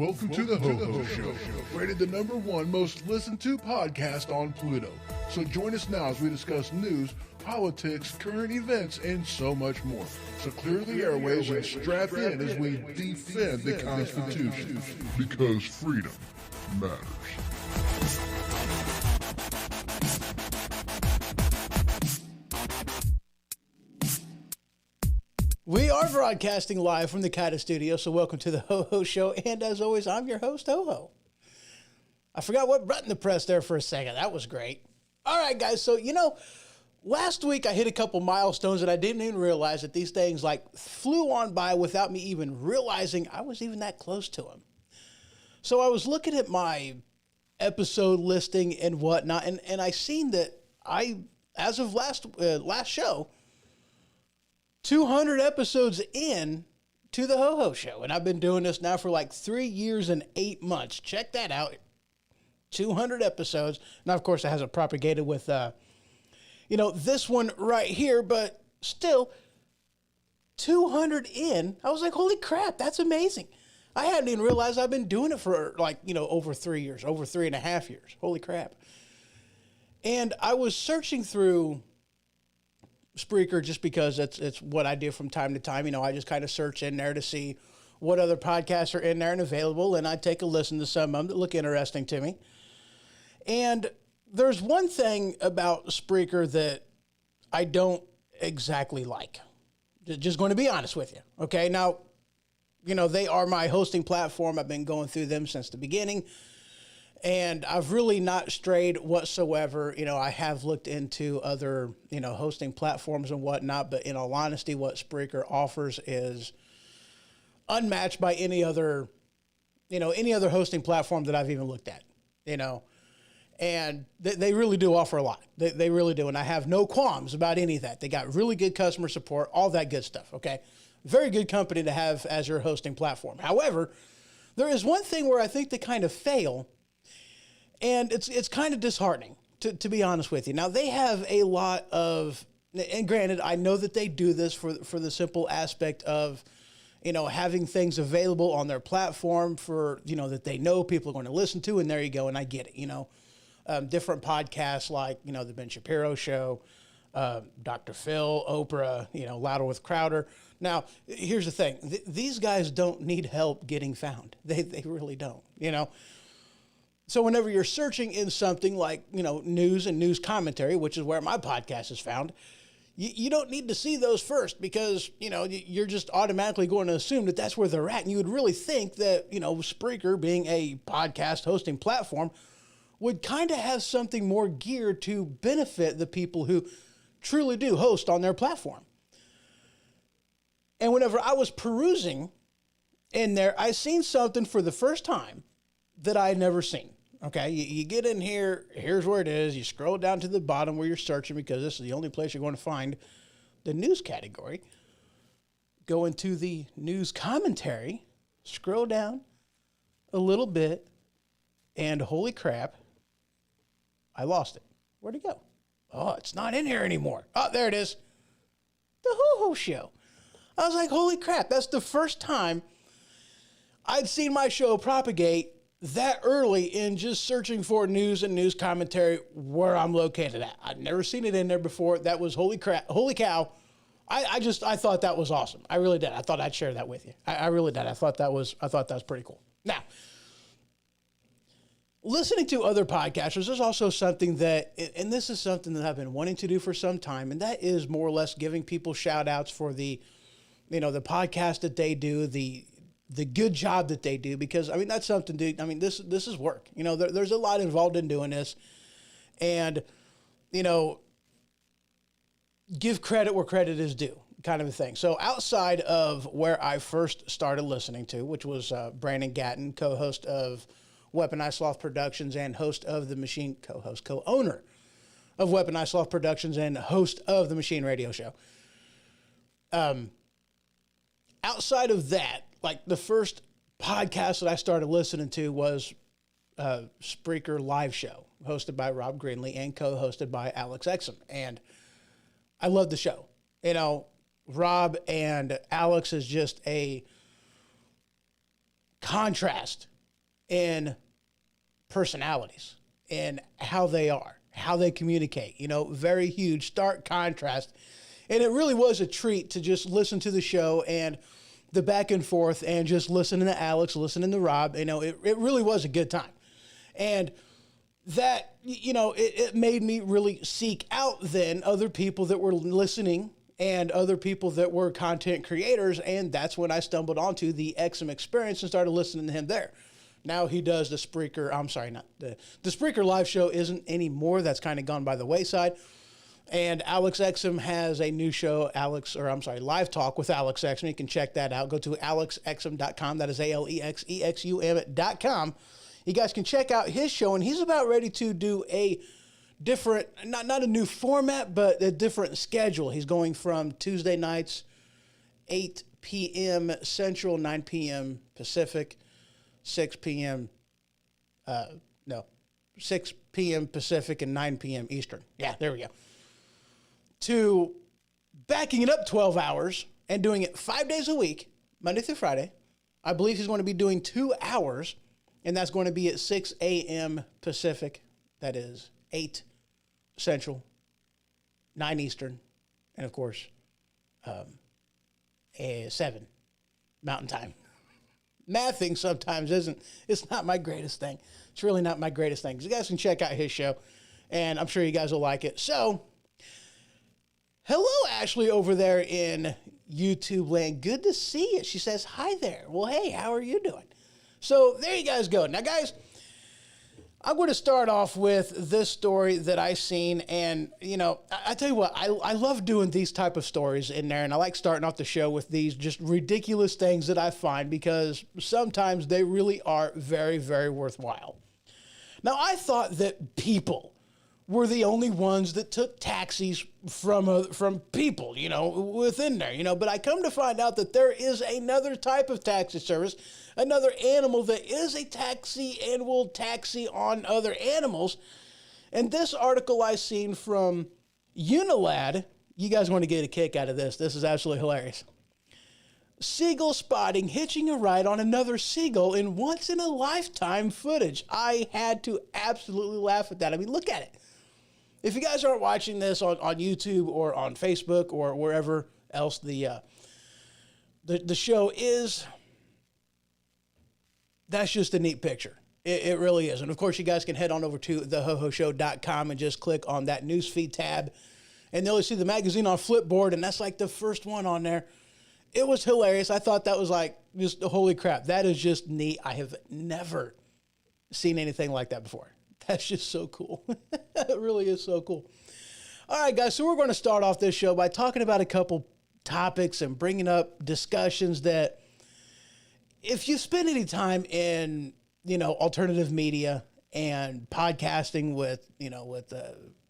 Welcome to the Ho-Ho Show, rated the #1 most listened to podcast on Pluto. So join us now as we discuss news, politics, current events, and so much more. So clear the airways and strap in as we defend the Constitution. Because freedom matters. We are broadcasting live from the Kata Studio, so welcome to the Ho-Ho Show. And as always, I'm your host, Ho-Ho. I forgot what button to press there for a second. That was great. All right, guys. So, last week I hit a couple milestones and I didn't even realize that these things flew on by without me even realizing I was even that close to them. So I was looking at my episode listing and whatnot, and I seen that as of last show, 200 episodes in to the Ho-Ho Show. And I've been doing this now for 3 years and 8 months. Check that out. 200 episodes. Now, of course, it hasn't propagated with, this one right here, but still 200 in. I was like, holy crap, that's amazing. I hadn't even realized I've been doing it for over 3 years, over 3.5 years. Holy crap. And I was searching through Spreaker just because it's what I do from time to time. I just kind of search in there to see what other podcasts are in there and available, and I take a listen to some of them that look interesting to me. And there's one thing about Spreaker that I don't exactly like. Just going to be honest with you. Okay, now, they are my hosting platform. I've been going through them since the beginning. And I've really not strayed whatsoever. I have looked into other, hosting platforms and whatnot, but in all honesty, what Spreaker offers is unmatched by any other hosting platform that I've even looked at, and they really do offer a lot. They really do. And I have no qualms about any of that. They got really good customer support, all that good stuff. Okay. Very good company to have as your hosting platform. However, there is one thing where I think they kind of fail. And it's kind of disheartening, to be honest with you. Now, they have a lot of, and granted, I know that they do this for the simple aspect of, having things available on their platform for, that they know people are going to listen to, and there you go, and I get it, different podcasts like, the Ben Shapiro Show, Dr. Phil, Oprah, Louder with Crowder. Now, here's the thing. These guys don't need help getting found. They really don't, So whenever you're searching in something like, news and news commentary, which is where my podcast is found, you don't need to see those first because, you're just automatically going to assume that that's where they're at. And you would really think that, Spreaker being a podcast hosting platform would kind of have something more geared to benefit the people who truly do host on their platform. And whenever I was perusing in there, I seen something for the first time that I had never seen. Okay, you get in here, here's where it is. You scroll down to the bottom where you're searching because this is the only place you're going to find the news category. Go into the news commentary, scroll down a little bit, and holy crap, I lost it. Where'd it go? Oh, it's not in here anymore. Oh, there it is. The Ho-Ho Show. I was like, holy crap, that's the first time I'd seen my show propagate that early in just searching for news and news commentary where I'm located at. I'd never seen it in there before. That was holy cow. I thought that was awesome. I really did. I thought I'd share that with you. I really did. I thought that was pretty cool. Now, listening to other podcasters, there's also something that, and this is something that I've been wanting to do for some time, and that is more or less giving people shout outs for the podcast that they do, the good job that they do, because that's something, dude. This is work. There's a lot involved in doing this, and give credit where credit is due, kind of a thing. So outside of where I first started listening to, which was Brandon Gatton, co-host of Weaponized Sloth Productions and host of the Machine, co-owner of Weaponized Sloth Productions and host of the Machine Radio Show. Outside of that, the first podcast that I started listening to was Spreaker Live Show, hosted by Rob Greenlee and co-hosted by Alex Exum. And I love the show. Rob and Alex is just a contrast in personalities and how they are, how they communicate, very huge, stark contrast. And it really was a treat to just listen to the show and the back and forth and just listening to Alex, listening to Rob. It really was a good time. And that, it made me really seek out then other people that were listening and other people that were content creators. And that's when I stumbled onto the Exum Experience and started listening to him there. Now he does the Spreaker, the Spreaker live show isn't anymore. That's kind of gone by the wayside. And Alex Exum has a new show, Live Talk with Alex Exum. You can check that out. Go to alexexum.com. That is ALEXEXUM.com. You guys can check out his show, and he's about ready to do a different, not a new format, but a different schedule. He's going from Tuesday nights, 8 p.m. Central, 9 p.m. Pacific, 6 p.m. Pacific and 9 p.m. Eastern. Yeah, there we go. To backing it up 12 hours and doing it 5 days a week, Monday through Friday. I believe he's going to be doing 2 hours, and that's going to be at 6 a.m. Pacific. That is 8 Central, 9 Eastern, and of course, 7 Mountain Time. Mathing sometimes it's not my greatest thing. It's really not my greatest thing. You guys can check out his show, and I'm sure you guys will like it. So, hello, Ashley, over there in YouTube land. Good to see you. She says, hi there. Well, hey, how are you doing? So there you guys go. Now, guys, I'm going to start off with this story that I seen. And, I tell you what, I love doing these type of stories in there. And I like starting off the show with these just ridiculous things that I find because sometimes they really are very, very worthwhile. Now, I thought that people were the only ones that took taxis from people, within there, but I come to find out that there is another type of taxi service, another animal that is a taxi and will taxi on other animals. And this article I seen from Unilad, you guys want to get a kick out of this. This is absolutely hilarious. Seagull spotting hitching a ride on another seagull in once-in-a-lifetime footage. I had to absolutely laugh at that. I mean, look at it. If you guys aren't watching this on YouTube or on Facebook or wherever else the show is, that's just a neat picture. It really is. And, of course, you guys can head on over to thehohoshow.com and just click on that newsfeed tab. And you'll see the magazine on Flipboard, and that's like the first one on there. It was hilarious. I thought that was like just holy crap. That is just neat. I have never seen anything like that before. That's just so cool. It really is so cool. All right, guys, so we're going to start off this show by talking about a couple topics and bringing up discussions that if you spend any time in, alternative media and podcasting with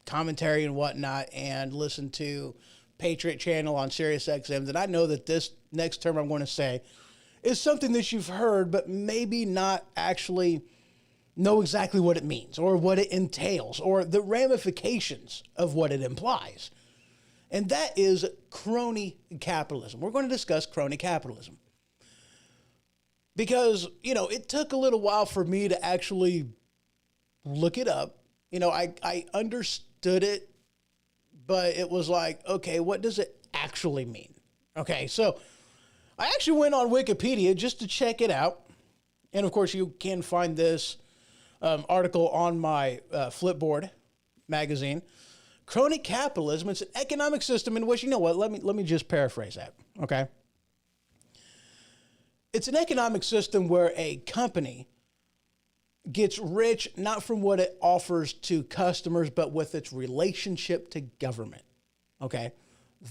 commentary and whatnot and listen to Patriot Channel on Sirius XM, then I know that this next term I'm going to say is something that you've heard, but maybe not actually know exactly what it means or what it entails or the ramifications of what it implies. And that is crony capitalism. We're going to discuss crony capitalism because, it took a little while for me to actually look it up. I understood it, but it was like, okay, what does it actually mean? Okay, so I actually went on Wikipedia just to check it out. And of course, you can find this article on my Flipboard magazine. Crony capitalism, it's an economic system in which, let me just paraphrase that, okay? It's an economic system where a company gets rich not from what it offers to customers, but with its relationship to government, okay?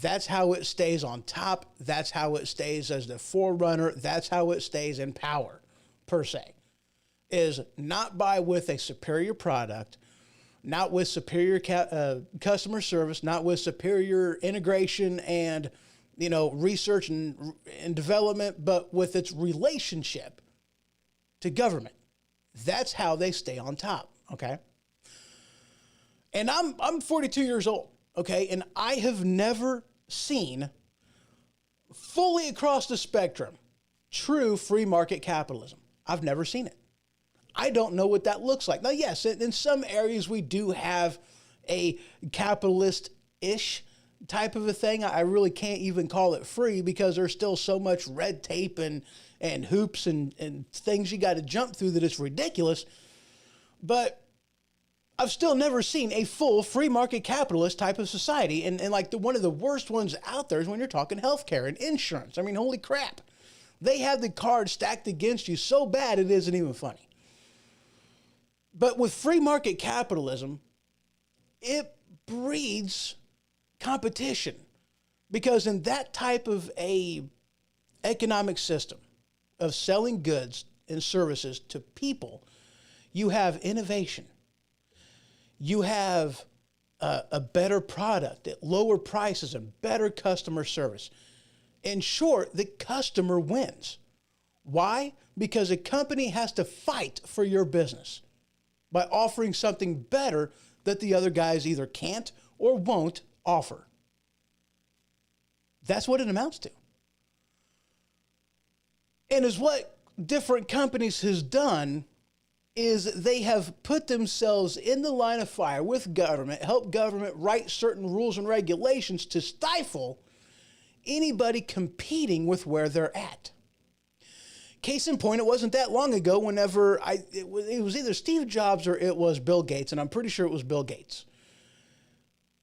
That's how it stays on top. That's how it stays as the forerunner. That's how it stays in power, per se. Is not with a superior product, not with superior customer service, not with superior integration and, research and development, but with its relationship to government. That's how they stay on top, okay? And I'm 42 years old, okay? And I have never seen fully across the spectrum true free market capitalism. I've never seen it. I don't know what that looks like. Now, yes, in some areas we do have a capitalist-ish type of a thing. I really can't even call it free because there's still so much red tape and hoops and things you got to jump through that it's ridiculous. But I've still never seen a full free market capitalist type of society. And like one of the worst ones out there is when you're talking healthcare and insurance. I mean, holy crap. They have the cards stacked against you so bad it isn't even funny. But with free market capitalism, it breeds competition, because in that type of a economic system of selling goods and services to people, you have innovation. You have a better product at lower prices and better customer service. In short, the customer wins. Why? Because a company has to fight for your business by offering something better that the other guys either can't or won't offer. That's what it amounts to. And is what different companies has done is they have put themselves in the line of fire with government, help government write certain rules and regulations to stifle anybody competing with where they're at. Case in point, it wasn't that long ago whenever it was either Steve Jobs or it was Bill Gates, and I'm pretty sure it was Bill Gates.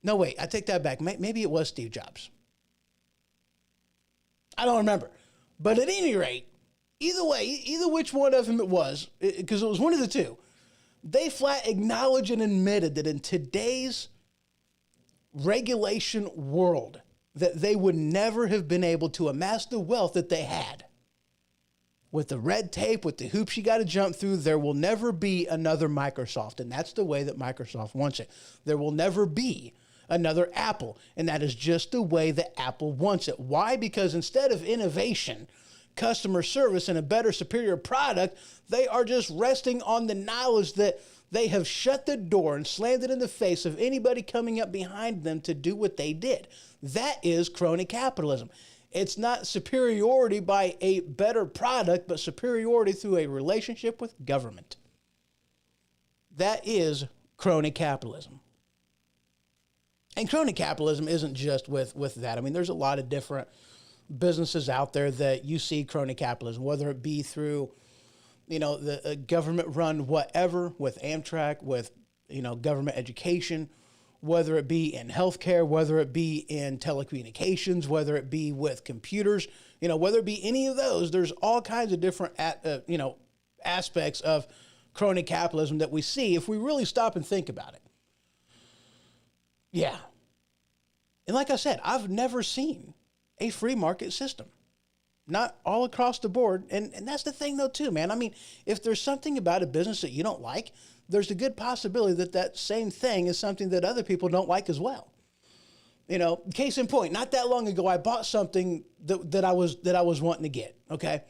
No, wait, I take that back. Maybe it was Steve Jobs. I don't remember. But at any rate, either way, either which one of them it was, because it was one of the two, they flat acknowledged and admitted that in today's regulation world, that they would never have been able to amass the wealth that they had. With the red tape, with the hoops you got to jump through, there will never be another Microsoft, and that's the way that Microsoft wants it. There will never be another Apple, and that is just the way that Apple wants it. Why? Because instead of innovation, customer service, and a better, superior product, they are just resting on the knowledge that they have shut the door and slammed it in the face of anybody coming up behind them to do what they did. That is crony capitalism. It's not superiority by a better product, but superiority through a relationship with government. That is crony capitalism. And crony capitalism isn't just with that. I mean, there's a lot of different businesses out there that you see crony capitalism, whether it be through, the government-run whatever, with Amtrak, with, government education, whether it be in healthcare, whether it be in telecommunications, whether it be with computers, whether it be any of those, there's all kinds of different, aspects of crony capitalism that we see if we really stop and think about it. Yeah. And like I said, I've never seen a free market system. Not all across the board. And that's the thing, though, too, man. I mean, if there's something about a business that you don't like, there's a good possibility that that same thing is something that other people don't like as well. Case in point, not that long ago, I bought something that I was wanting to get, okay?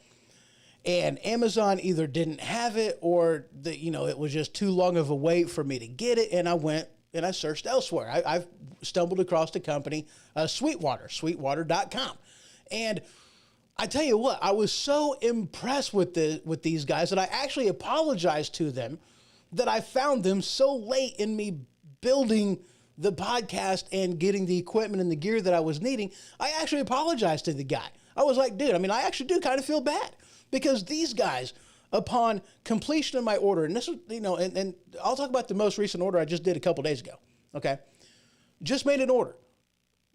And Amazon either didn't have it or it was just too long of a wait for me to get it. And I went and I searched elsewhere. I've stumbled across the company, sweetwater.com. And I tell you what, I was so impressed with these guys that I actually apologized to them that I found them so late in me building the podcast and getting the equipment and the gear that I was needing. I actually apologized to the guy. I was like, dude, I actually do kind of feel bad because these guys, upon completion of my order, and this was, and I'll talk about the most recent order I just did a couple days ago, okay? Just made an order.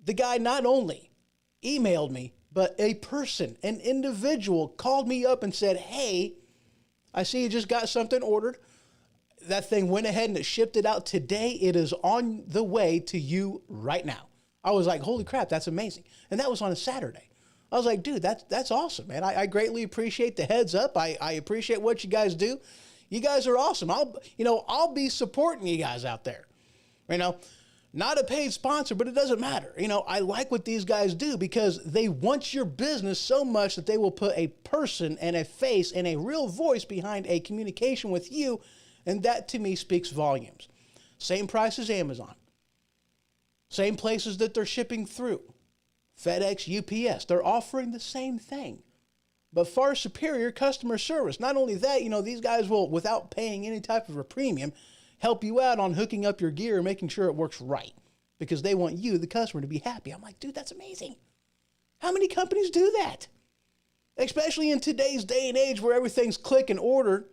The guy not only emailed me, but a person, an individual, called me up and said, hey, I see you just got something ordered. That thing went ahead and it shipped it out today. It is on the way to you right now. I was like, holy crap, that's amazing. And that was on a Saturday. I was like, dude, that's awesome, man. I greatly appreciate the heads up. I appreciate what you guys do. You guys are awesome. I'll be supporting you guys out there. Not a paid sponsor, but it doesn't matter. I like what these guys do because they want your business so much that they will put a person and a face and a real voice behind a communication with you. And that to me speaks volumes. Same price as Amazon. Same places that they're shipping through. FedEx, UPS, they're offering the same thing. but far superior customer service. Not only that, these guys will, without paying any type of a premium, help you out on hooking up your gear and making sure it works right because they want you, the customer, to be happy. I'm like, dude, that's amazing. How many companies do that? Especially in today's day and age where everything's click and order.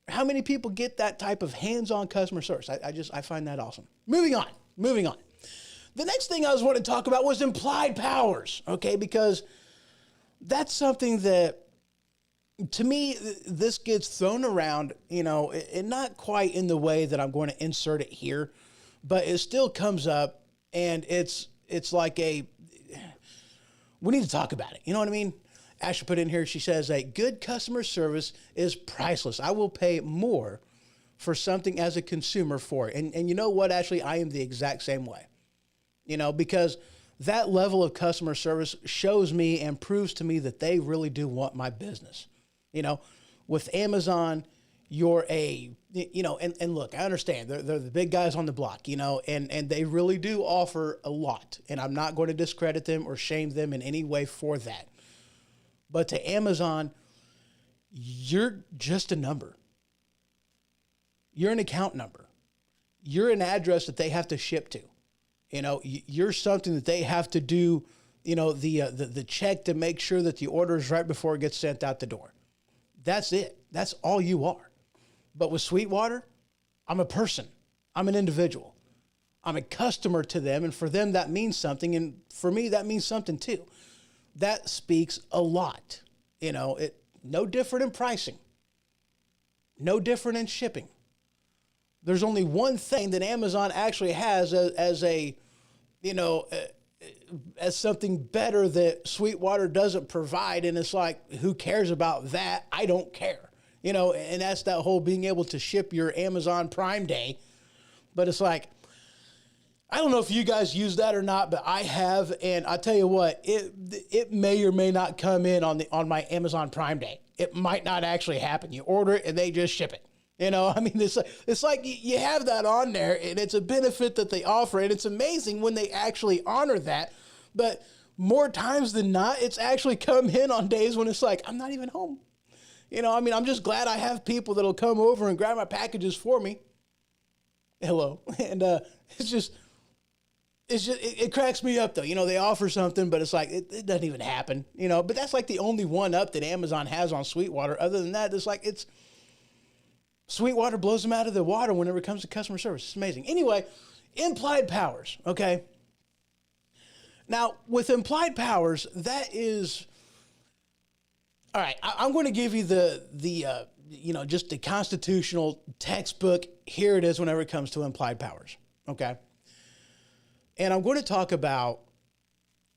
How many people get that type of hands-on customer service? I find that awesome. Moving on. The next thing I was wanting to talk about was implied powers, okay? Because that's something that, to me, this gets thrown around, and not quite in the way that I'm going to insert it here, but it still comes up, and it's like we need to talk about it. You know what I mean? Ashley put in here, she says, a good customer service is priceless. I will pay more for something as a consumer for it. And you know what, Ashley? I am the exact same way. Because that level of customer service shows me and proves to me that they really do want my business. With Amazon, you're and look, I understand they're the big guys on the block, and they really do offer a lot. And I'm not going to discredit them or shame them in any way for that. But to Amazon, you're just a number. You're an account number. You're an address that they have to ship to. You're something that they have to do, the check to make sure that the order is right before it gets sent out the door. That's it. That's all you are. But with Sweetwater, I'm a person. I'm an individual. I'm a customer to them, and for them that means something, and for me that means something too. That speaks a lot. No different in pricing. No different in shipping. There's only one thing that Amazon actually has as something better that Sweetwater doesn't provide. And it's like, who cares about that? I don't care. And that's that whole being able to ship your Amazon Prime Day. But it's like, I don't know if you guys use that or not, but I have. And I tell you what, it may or may not come in on my Amazon Prime Day. It might not actually happen. You order it and they just ship it. It's like you have that on there, and it's a benefit that they offer, and it's amazing when they actually honor that. But more times than not, it's actually come in on days when it's like, I'm not even home. I'm just glad I have people that'll come over and grab my packages for me. Hello. And it cracks me up, though. They offer something, but it's like, it doesn't even happen, but that's like the only one up that Amazon has on Sweetwater. Other than that, it's like, Sweetwater blows them out of the water whenever it comes to customer service. It's amazing. Anyway, implied powers, okay? Now, with implied powers, that is... All right, I'm going to give you just the constitutional textbook. Here it is whenever it comes to implied powers, okay? And I'm going to talk about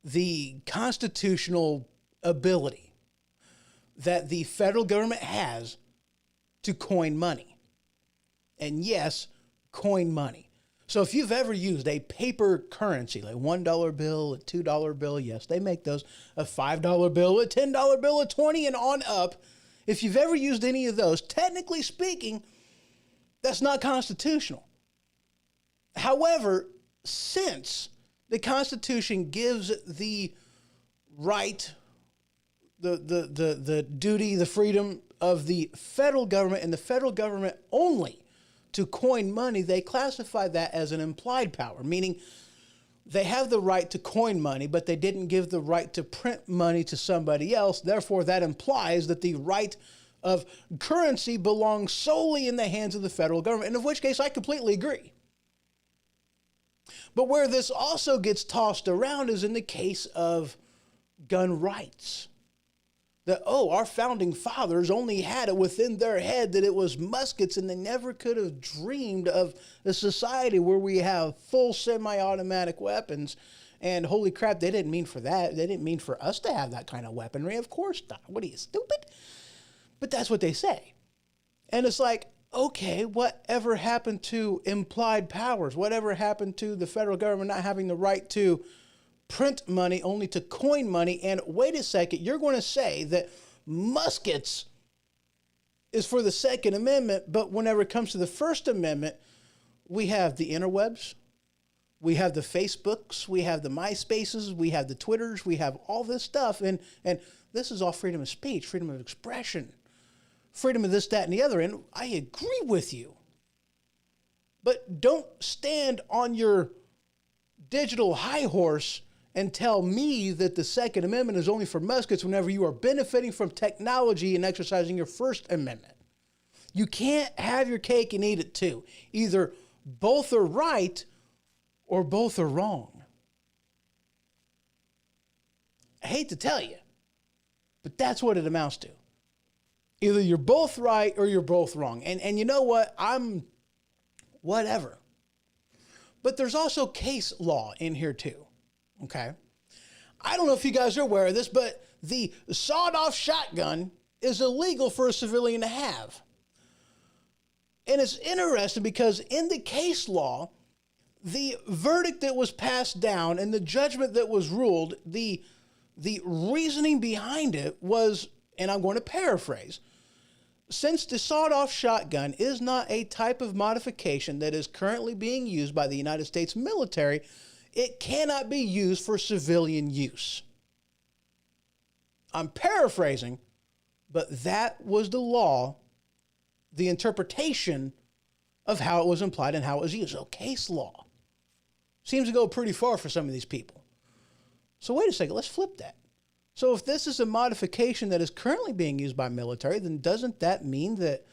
the constitutional ability that the federal government has to coin money. And yes, coin money. So if you've ever used a paper currency, like $1 bill, a $2 bill, yes, they make those, a $5 bill, a $10 bill, a 20 and on up. If you've ever used any of those, technically speaking, that's not constitutional. However, since the Constitution gives the right, the duty, the freedom of the federal government and the federal government only to coin money, they classify that as an implied power, meaning they have the right to coin money, but they didn't give the right to print money to somebody else. Therefore, that implies that the right of currency belongs solely in the hands of the federal government, in which case I completely agree. But where this also gets tossed around is in the case of gun rights. That, our founding fathers only had it within their head that it was muskets, and they never could have dreamed of a society where we have full semi-automatic weapons. And holy crap, they didn't mean for that. They didn't mean for us to have that kind of weaponry. Of course not. What are you, stupid? But that's what they say. And it's like, okay, whatever happened to implied powers? Whatever happened to the federal government not having the right to print money, only to coin money? And wait a second, you're going to say that muskets is for the Second Amendment, but whenever it comes to the First Amendment, we have the interwebs, We have the Facebooks, we have the MySpaces, we have the Twitters, we have all this stuff. And this is all freedom of speech, freedom of expression, freedom of this, that, and the other. And I agree with you. But don't stand on your digital high horse and tell me that the Second Amendment is only for muskets whenever you are benefiting from technology and exercising your First Amendment. You can't have your cake and eat it too. Either both are right or both are wrong. I hate to tell you, but that's what it amounts to. Either you're both right or you're both wrong. And you know what? I'm whatever. But there's also case law in here too. Okay? I don't know if you guys are aware of this, but the sawed-off shotgun is illegal for a civilian to have. And it's interesting because in the case law, the verdict that was passed down and the judgment that was ruled, the reasoning behind it was, and I'm going to paraphrase, since the sawed-off shotgun is not a type of modification that is currently being used by the United States military, it cannot be used for civilian use. I'm paraphrasing, but that was the law, the interpretation of how it was implied and how it was used. So case law seems to go pretty far for some of these people. So wait a second, let's flip that. So if this is a modification that is currently being used by military, then doesn't that mean that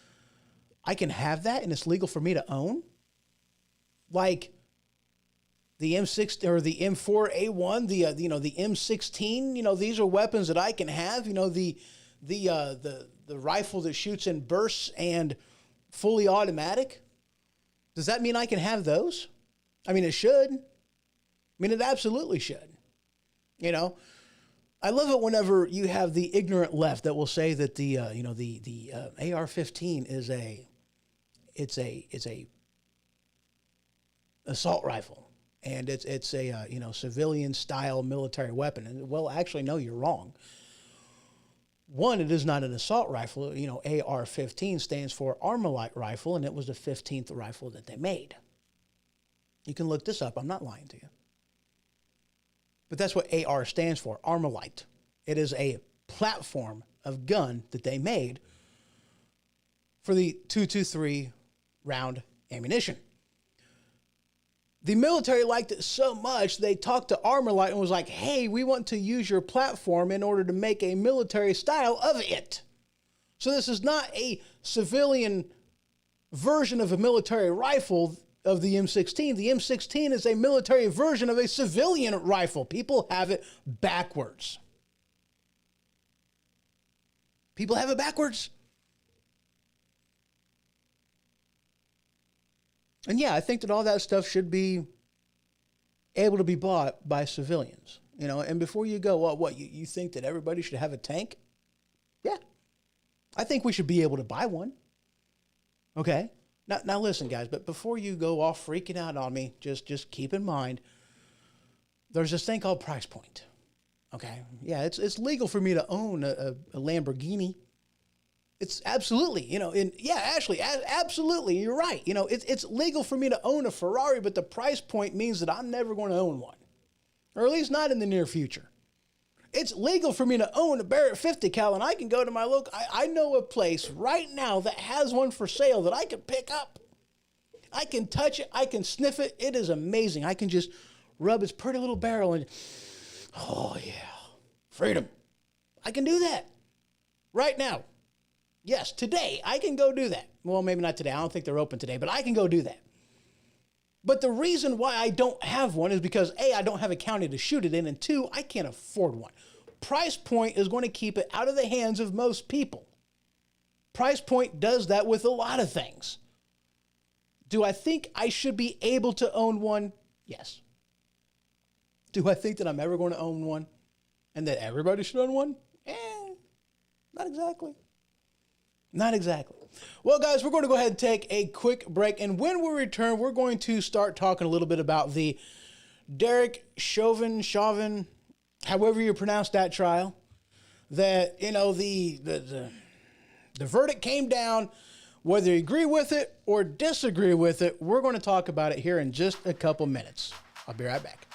I can have that and it's legal for me to own? Like the M6 or the M4A1, the M16, these are weapons that I can have, the rifle that shoots in bursts and fully automatic. Does that mean I can have those? I mean, it should. I mean, it absolutely should. I love it whenever you have the ignorant left that will say that the AR-15 is a assault rifle and it's a civilian style military weapon. And well, actually, no, you're wrong. One, it is not an assault rifle. AR-15 stands for Armalite rifle, and it was the 15th rifle that they made. You can look this up. I'm not lying to you. But that's what AR stands for, Armalite. It is a platform of gun that they made for the 223 round ammunition. The military liked it so much, they talked to Armalite and was like, hey, we want to use your platform in order to make a military style of it. So this is not a civilian version of a military rifle of the M16. The M16 is a military version of a civilian rifle. People have it backwards. People have it backwards. And yeah, I think that all that stuff should be able to be bought by civilians. And before you go, what you think that everybody should have a tank? Yeah. I think we should be able to buy one. Okay? Now listen, guys, but before you go off freaking out on me, just keep in mind, there's this thing called price point. Okay? Yeah, it's legal for me to own a Lamborghini. It's absolutely, absolutely, you're right. It's legal for me to own a Ferrari, but the price point means that I'm never going to own one, or at least not in the near future. It's legal for me to own a Barrett 50 cal, and I can go to my local, I know a place right now that has one for sale that I can pick up. I can touch it, I can sniff it. It is amazing. I can just rub its pretty little barrel and, oh yeah, freedom. I can do that right now. Yes, today, I can go do that. Well, maybe not today. I don't think they're open today, but I can go do that. But the reason why I don't have one is because, A, I don't have a county to shoot it in, and 2, I can't afford one. Price point is going to keep it out of the hands of most people. Price point does that with a lot of things. Do I think I should be able to own one? Yes. Do I think that I'm ever going to own one and that everybody should own one? Not exactly. Not exactly. Well, guys, we're going to go ahead and take a quick break. And when we return, we're going to start talking a little bit about the Derek Chauvin, however you pronounce that trial. That, the verdict came down. Whether you agree with it or disagree with it, we're going to talk about it here in just a couple minutes. I'll be right back.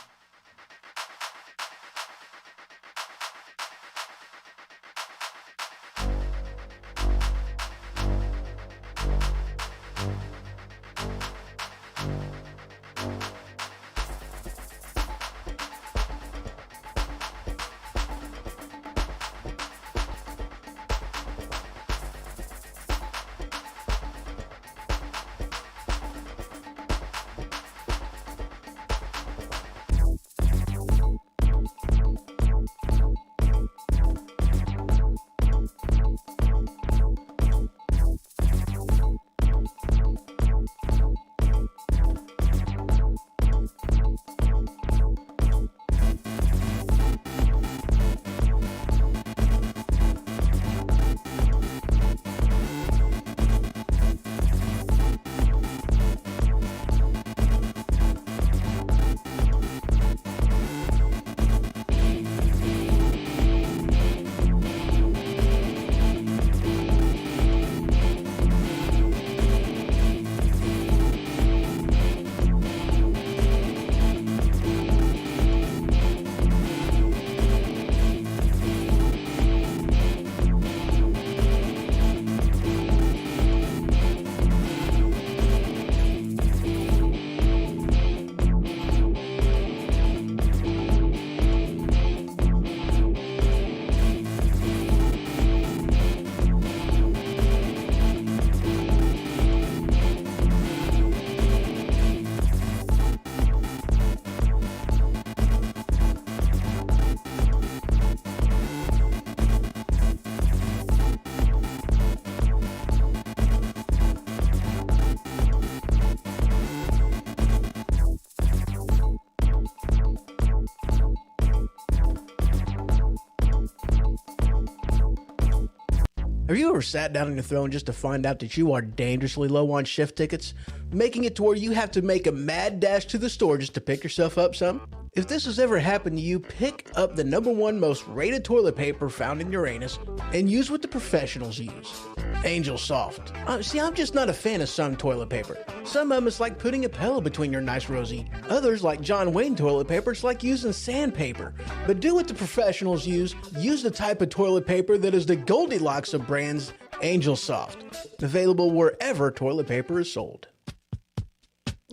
Have you ever sat down on your throne just to find out that you are dangerously low on shift tickets, making it to where you have to make a mad dash to the store just to pick yourself up some? If this has ever happened to you, pick up the #1 most rated toilet paper found in Uranus and use what the professionals use. Angel Soft. See, I'm just not a fan of some toilet paper. Some of them it's like putting a pillow between your nice rosy. Others, like John Wayne toilet paper, it's like using sandpaper. But do what the professionals use. Use the type of toilet paper that is the Goldilocks of brands, Angel Soft. Available wherever toilet paper is sold.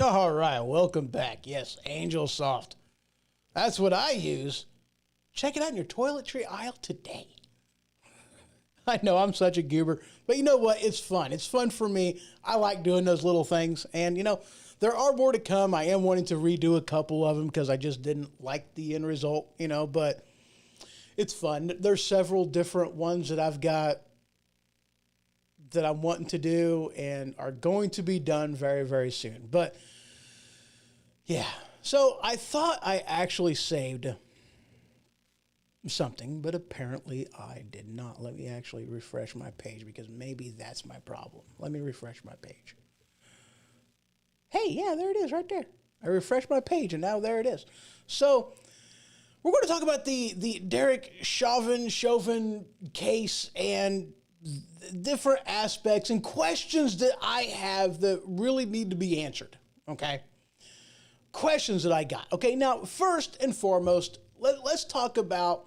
All right, welcome back. Yes, Angel Soft. That's what I use. Check it out in your toiletry aisle today. I know I'm such a goober, but you know what? It's fun. It's fun for me. I like doing those little things. And, you know, there are more to come. I am wanting to redo a couple of them because I just didn't like the end result, you know, but it's fun. There's several different ones that I've got that I'm wanting to do and are going to be done very, very soon. But, yeah. So I thought I actually saved something, but apparently I did not. Let me actually refresh my page because maybe that's my problem. Let me refresh my page. Hey, yeah, there it is right there. I refreshed my page and now there it is. So we're going to talk about the Derek Chauvin case and different aspects and questions that I have that really need to be answered. Okay. Questions that I got. Okay. Now, first and foremost, let's talk about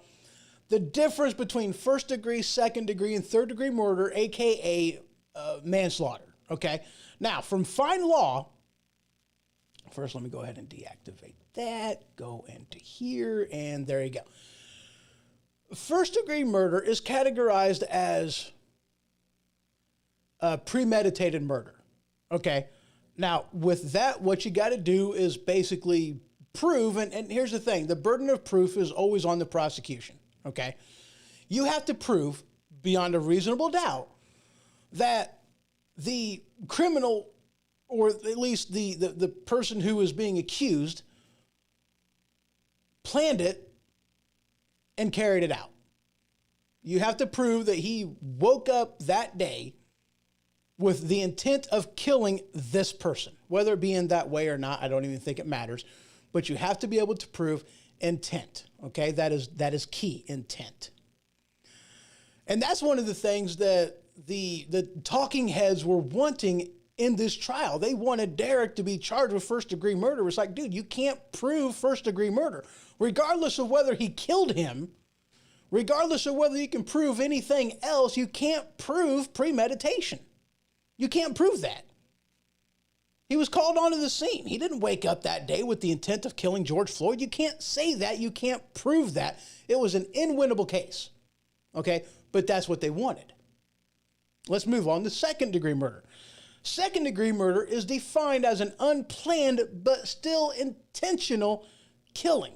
the difference between first degree, second degree, and third degree murder, aka manslaughter. Okay. Now, from fine law, first let me go ahead and deactivate that. Go into here, and there you go. First degree murder is categorized as premeditated murder. Okay. Now, with that, what you got to do is basically prove, and here's the thing, the burden of proof is always on the prosecution, okay? You have to prove beyond a reasonable doubt that the criminal, or at least the person who is being accused, planned it and carried it out. You have to prove that he woke up that day with the intent of killing this person, whether it be in that way or not. I don't even think it matters. But you have to be able to prove intent, okay? That is key, intent. And that's one of the things that the talking heads were wanting in this trial. They wanted Derek to be charged with first-degree murder. It's like, dude, you can't prove first-degree murder. Regardless of whether he killed him, regardless of whether you can prove anything else, you can't prove premeditation. You can't prove that. He was called onto the scene. He didn't wake up that day with the intent of killing George Floyd. You can't say that. You can't prove that. It was an unwinnable case. Okay? But that's what they wanted. Let's move on to second-degree murder. Second-degree murder is defined as an unplanned but still intentional killing.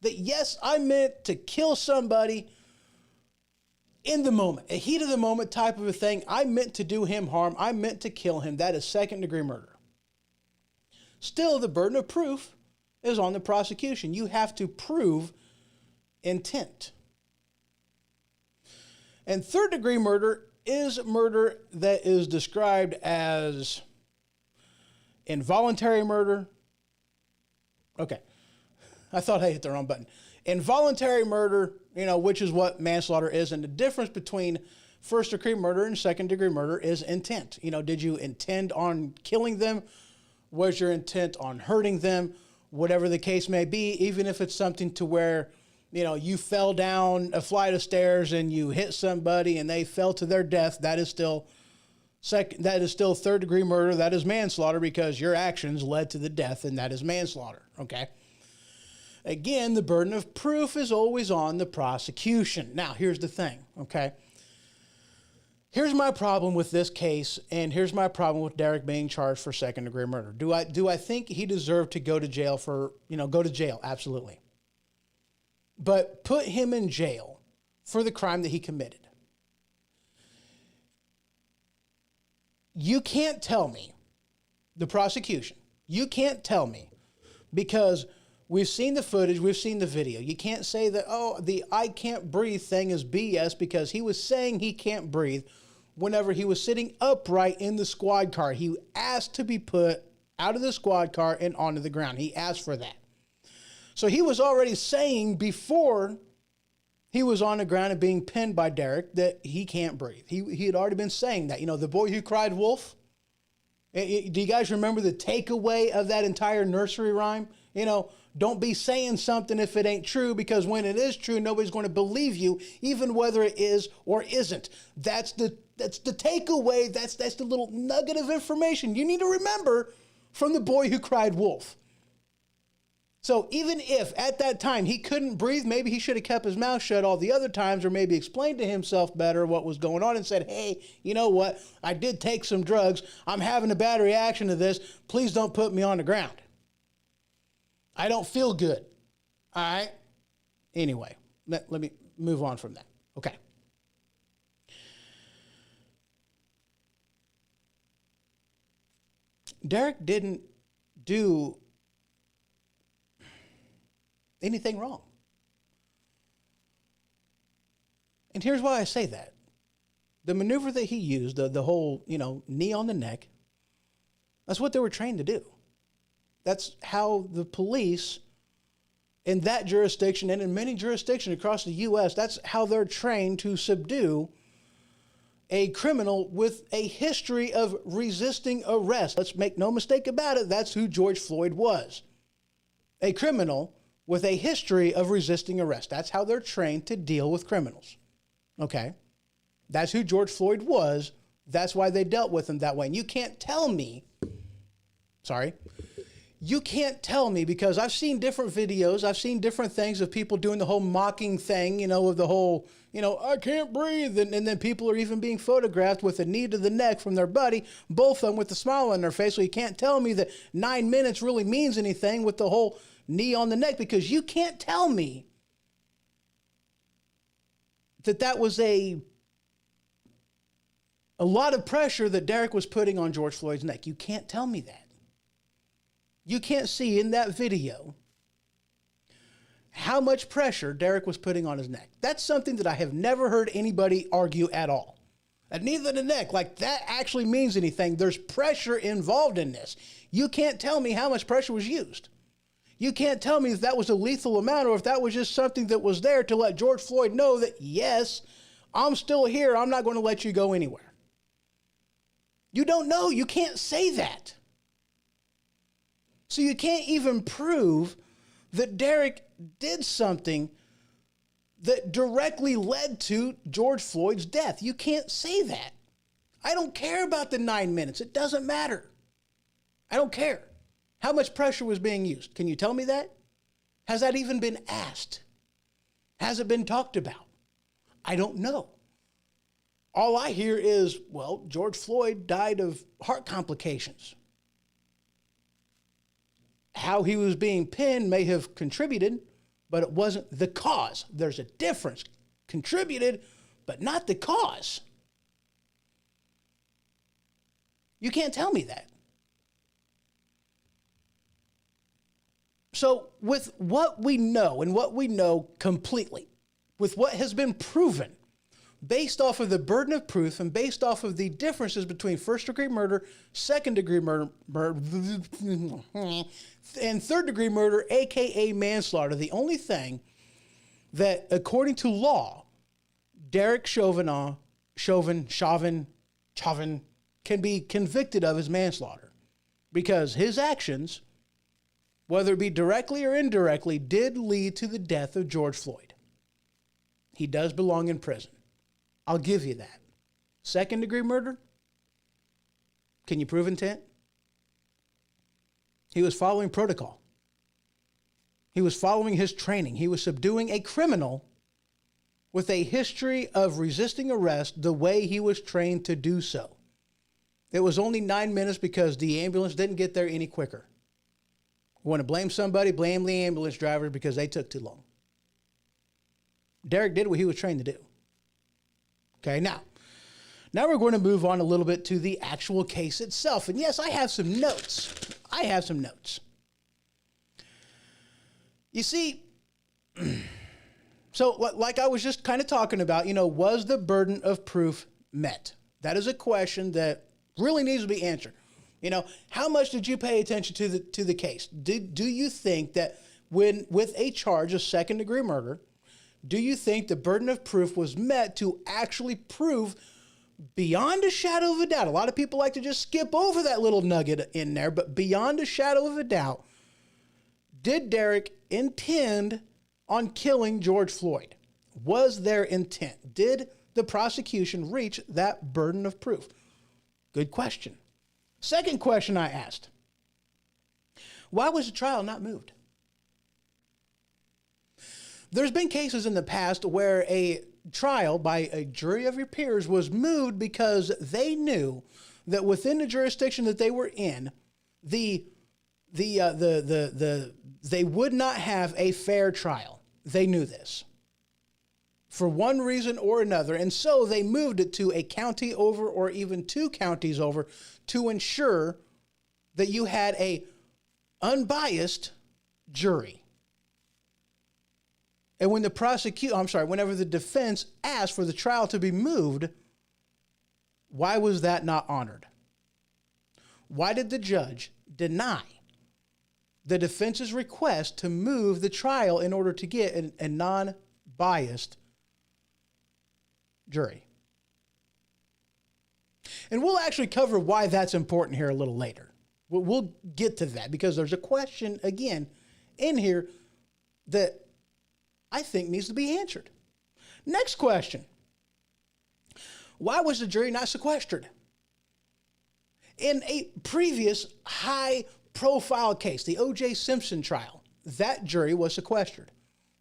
That, yes, I meant to kill somebody in the moment, a heat of the moment type of a thing. I meant to do him harm. I meant to kill him. That is second-degree murder. Still, the burden of proof is on the prosecution. You have to prove intent. And third-degree murder is murder that is described as involuntary murder. Okay. I thought I hit the wrong button. Involuntary murder, which is what manslaughter is. And the difference between first-degree murder and second-degree murder is intent. Did you intend on killing them? Was your intent on hurting them? Whatever the case may be, even if it's something to where, you fell down a flight of stairs and you hit somebody and they fell to their death, that is still third-degree murder. That is manslaughter because your actions led to the death, and that is manslaughter, okay? Again, the burden of proof is always on the prosecution. Now, here's the thing, okay? Here's my problem with this case, and here's my problem with Derek being charged for second-degree murder. Do I think he deserved to go to jail for, go to jail? Absolutely. But put him in jail for the crime that he committed. You can't tell me, the prosecution, you can't tell me, because we've seen the footage, we've seen the video. You can't say that, the I can't breathe thing is BS, because he was saying he can't breathe whenever he was sitting upright in the squad car. He asked to be put out of the squad car and onto the ground. He asked for that. So he was already saying before he was on the ground and being pinned by Derek that he can't breathe. He had already been saying that. The boy who cried wolf. Do you guys remember the takeaway of that entire nursery rhyme? Don't be saying something if it ain't true, because when it is true, nobody's going to believe you, even whether it is or isn't. That's the takeaway. That's the little nugget of information you need to remember from the boy who cried wolf. So even if at that time he couldn't breathe, maybe he should have kept his mouth shut all the other times, or maybe explained to himself better what was going on and said, hey, you know what? I did take some drugs. I'm having a bad reaction to this. Please don't put me on the ground. I don't feel good. All right? Anyway, let me move on from that. Okay. Derek didn't do anything wrong. And here's why I say that. The maneuver that he used, the whole, knee on the neck, that's what they were trained to do. That's how the police in that jurisdiction and in many jurisdictions across the U.S., that's how they're trained to subdue a criminal with a history of resisting arrest. Let's make no mistake about it. That's who George Floyd was. A criminal with a history of resisting arrest. That's how they're trained to deal with criminals. Okay? That's who George Floyd was. That's why they dealt with him that way. And you can't tell me, because I've seen different videos, I've seen different things of people doing the whole mocking thing, of the whole, I can't breathe. And then people are even being photographed with a knee to the neck from their buddy, both of them with a smile on their face. So you can't tell me that 9 minutes really means anything with the whole knee on the neck, because you can't tell me that was a lot of pressure that Derek was putting on George Floyd's neck. You can't tell me that. You can't see in that video how much pressure Derek was putting on his neck. That's something that I have never heard anybody argue at all. A knee to the neck, like that actually means anything. There's pressure involved in this. You can't tell me how much pressure was used. You can't tell me if that was a lethal amount or if that was just something that was there to let George Floyd know that, yes, I'm still here. I'm not going to let you go anywhere. You don't know. You can't say that. So you can't even prove that Derek did something that directly led to George Floyd's death. You can't say that. I don't care about the 9 minutes. It doesn't matter. I don't care. How much pressure was being used? Can you tell me that? Has that even been asked? Has it been talked about? I don't know. All I hear is, well, George Floyd died of heart complications. How he was being pinned may have contributed, but it wasn't the cause. There's a difference. Contributed, but not the cause. You can't tell me that. So with what we know, and what we know completely, with what has been proven, based off of the burden of proof and based off of the differences between first-degree murder, second-degree murder, and third-degree murder, a.k.a. manslaughter, the only thing that, according to law, Derek Chauvin can be convicted of is manslaughter, because his actions, whether it be directly or indirectly, did lead to the death of George Floyd. He does belong in prison. I'll give you that. Second-degree murder? Can you prove intent? He was following protocol. He was following his training. He was subduing a criminal with a history of resisting arrest the way he was trained to do so. It was only 9 minutes because the ambulance didn't get there any quicker. You want to blame somebody, blame the ambulance driver because they took too long. Derek did what he was trained to do. Okay, now we're going to move on a little bit to the actual case itself. And yes, I have some notes. You see, so like I was just kind of talking about, was the burden of proof met? That is a question that really needs to be answered. How much did you pay attention to the case? Do you think that when with a charge of second-degree murder, do you think the burden of proof was met to actually prove beyond a shadow of a doubt? A lot of people like to just skip over that little nugget in there, but beyond a shadow of a doubt, did Derek intend on killing George Floyd? Was there intent? Did the prosecution reach that burden of proof? Good question. Second question I asked, why was the trial not moved? There's been cases in the past where a trial by a jury of your peers was moved because they knew that within the jurisdiction that they were in, they would not have a fair trial. They knew this for one reason or another, and so they moved it to a county over or even two counties over to ensure that you had a unbiased jury. And when whenever the defense asked for the trial to be moved, why was that not honored? Why did the judge deny the defense's request to move the trial in order to get a non-biased jury? And we'll actually cover why that's important here a little later. We'll get to that because there's a question, again, in here that I think needs to be answered. Next question. Why was the jury not sequestered? In a previous high-profile case, the O.J. Simpson trial, that jury was sequestered.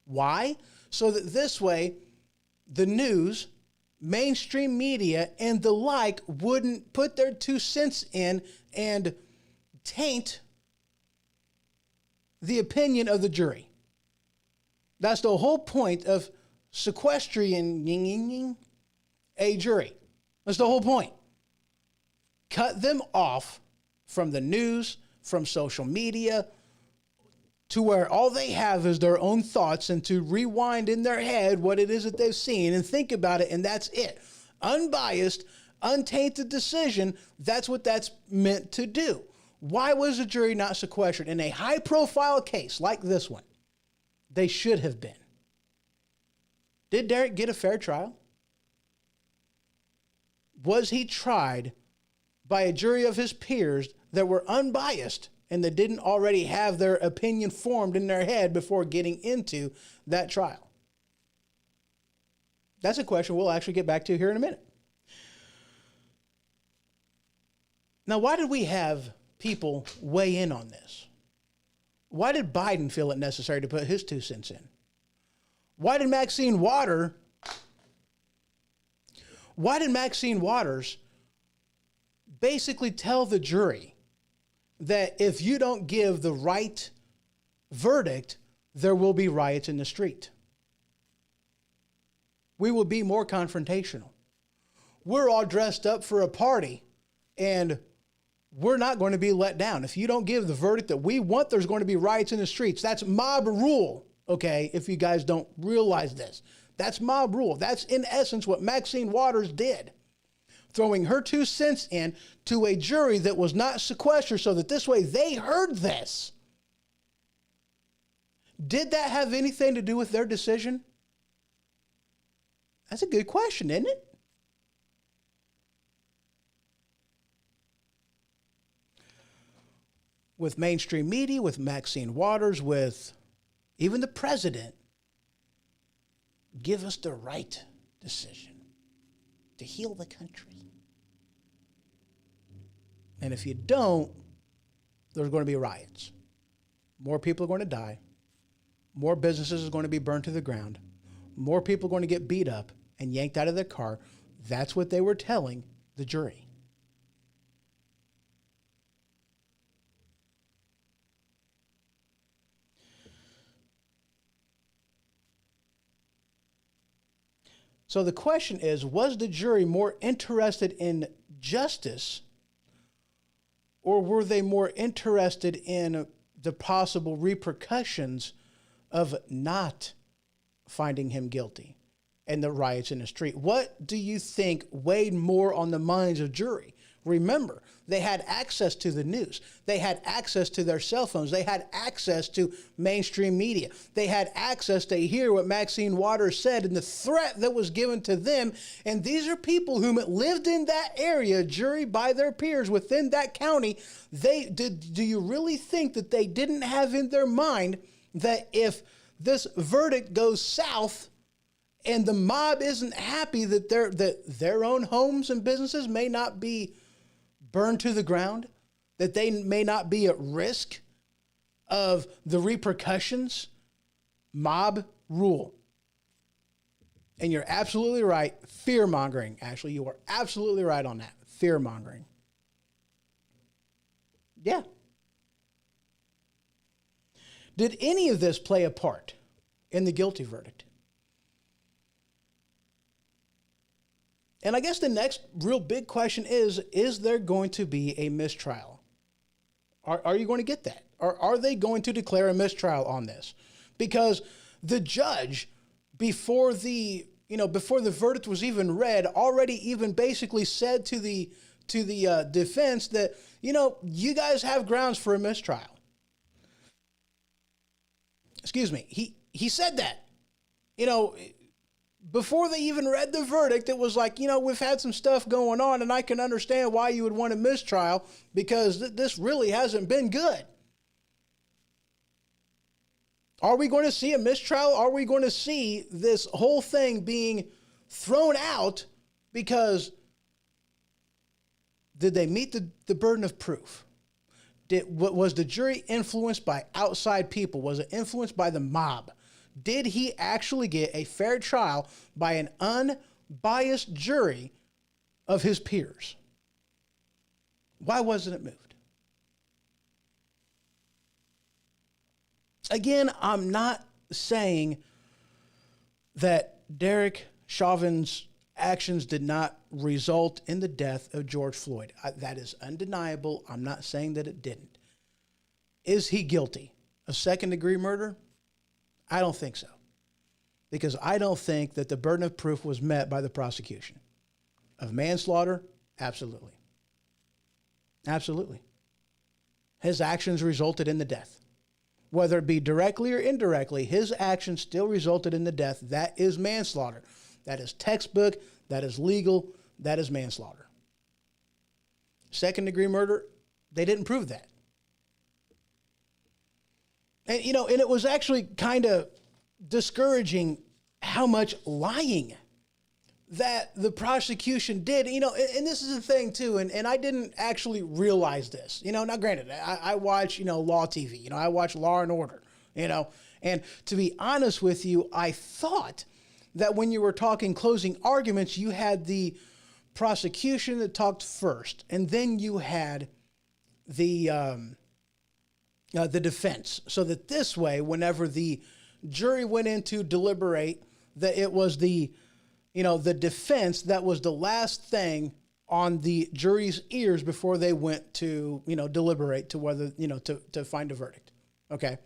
Why? So that this way, the news, mainstream media, and the like wouldn't put their 2 cents in and taint the opinion of the jury. That's the whole point of sequestering a jury. That's the whole point. Cut them off from the news, from social media, to where all they have is their own thoughts and to rewind in their head what it is that they've seen and think about it, and that's it. Unbiased, untainted decision, that's what that's meant to do. Why was the jury not sequestered? In a high-profile case like this one, they should have been. Did Derek get a fair trial? Was he tried by a jury of his peers that were unbiased and that didn't already have their opinion formed in their head before getting into that trial? That's a question we'll actually get back to here in a minute. Now, why did we have people weigh in on this? Why did Biden feel it necessary to put his 2 cents in? Why did Maxine Waters basically tell the jury that if you don't give the right verdict, there will be riots in the street? We will be more confrontational. We're all dressed up for a party, and we're not going to be let down. If you don't give the verdict that we want, there's going to be riots in the streets. That's mob rule, okay, if you guys don't realize this. That's mob rule. That's, in essence, what Maxine Waters did, throwing her 2 cents in to a jury that was not sequestered so that this way they heard this. Did that have anything to do with their decision? That's a good question, isn't it? With mainstream media, with Maxine Waters, with even the president, give us the right decision to heal the country. And if you don't, there's going to be riots. More people are going to die. More businesses are going to be burned to the ground. More people are going to get beat up and yanked out of their car. That's what they were telling the jury. So the question is, was the jury more interested in justice, or were they more interested in the possible repercussions of not finding him guilty and the riots in the street? What do you think weighed more on the minds of jury? Remember, they had access to the news. They had access to their cell phones. They had access to mainstream media. They had access to hear what Maxine Waters said and the threat that was given to them. And these are people who lived in that area, jury by their peers within that county. Do you really think that they didn't have in their mind that if this verdict goes south and the mob isn't happy, that their own homes and businesses may not be burned to the ground, that they may not be at risk of the repercussions? Mob rule. And you're absolutely right. Fear-mongering, Ashley. You are absolutely right on that. Fear-mongering. Yeah. Did any of this play a part in the guilty verdict? And I guess the next real big question is there going to be a mistrial? Are you going to get that? Or are they going to declare a mistrial on this? Because the judge, before the verdict was even read, already even basically said to the defense that, you guys have grounds for a mistrial. Excuse me. He said that, before they even read the verdict. It was like, we've had some stuff going on, and I can understand why you would want a mistrial, because this really hasn't been good. Are we going to see a mistrial? Are we going to see this whole thing being thrown out because did they meet the burden of proof? Was the jury influenced by outside people? Was it influenced by the mob? Did he actually get a fair trial by an unbiased jury of his peers? Why wasn't it moved? Again, I'm not saying that Derek Chauvin's actions did not result in the death of George Floyd. That is undeniable. I'm not saying that it didn't. Is he guilty of second-degree murder? I don't think so, because I don't think that the burden of proof was met by the prosecution. Of manslaughter, absolutely. Absolutely. His actions resulted in the death. Whether it be directly or indirectly, his actions still resulted in the death. That is manslaughter. That is textbook. That is legal. That is manslaughter. Second-degree murder, they didn't prove that. And, and it was actually kind of discouraging how much lying that the prosecution did, and this is the thing too, and I didn't actually realize this, now granted, I watch, Law TV, I watch Law and Order, and to be honest with you, I thought that when you were talking closing arguments, you had the prosecution that talked first, and then you had the defense, so that this way, whenever the jury went in to deliberate, that it was the defense that was the last thing on the jury's ears before they went to, deliberate to whether, to find a verdict. Okay.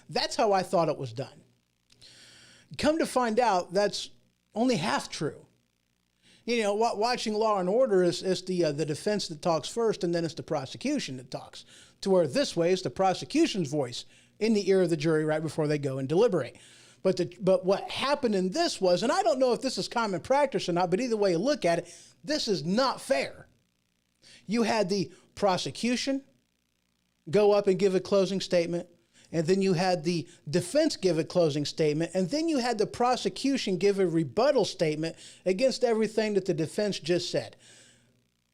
That's how I thought it was done. Come to find out, that's only half true. Watching Law and Order is the defense that talks first, and then it's the prosecution that talks. To where this way is the prosecution's voice in the ear of the jury right before they go and deliberate. But what happened in this was, and I don't know if this is common practice or not, but either way you look at it, this is not fair. You had the prosecution go up and give a closing statement, and then you had the defense give a closing statement, and then you had the prosecution give a rebuttal statement against everything that the defense just said.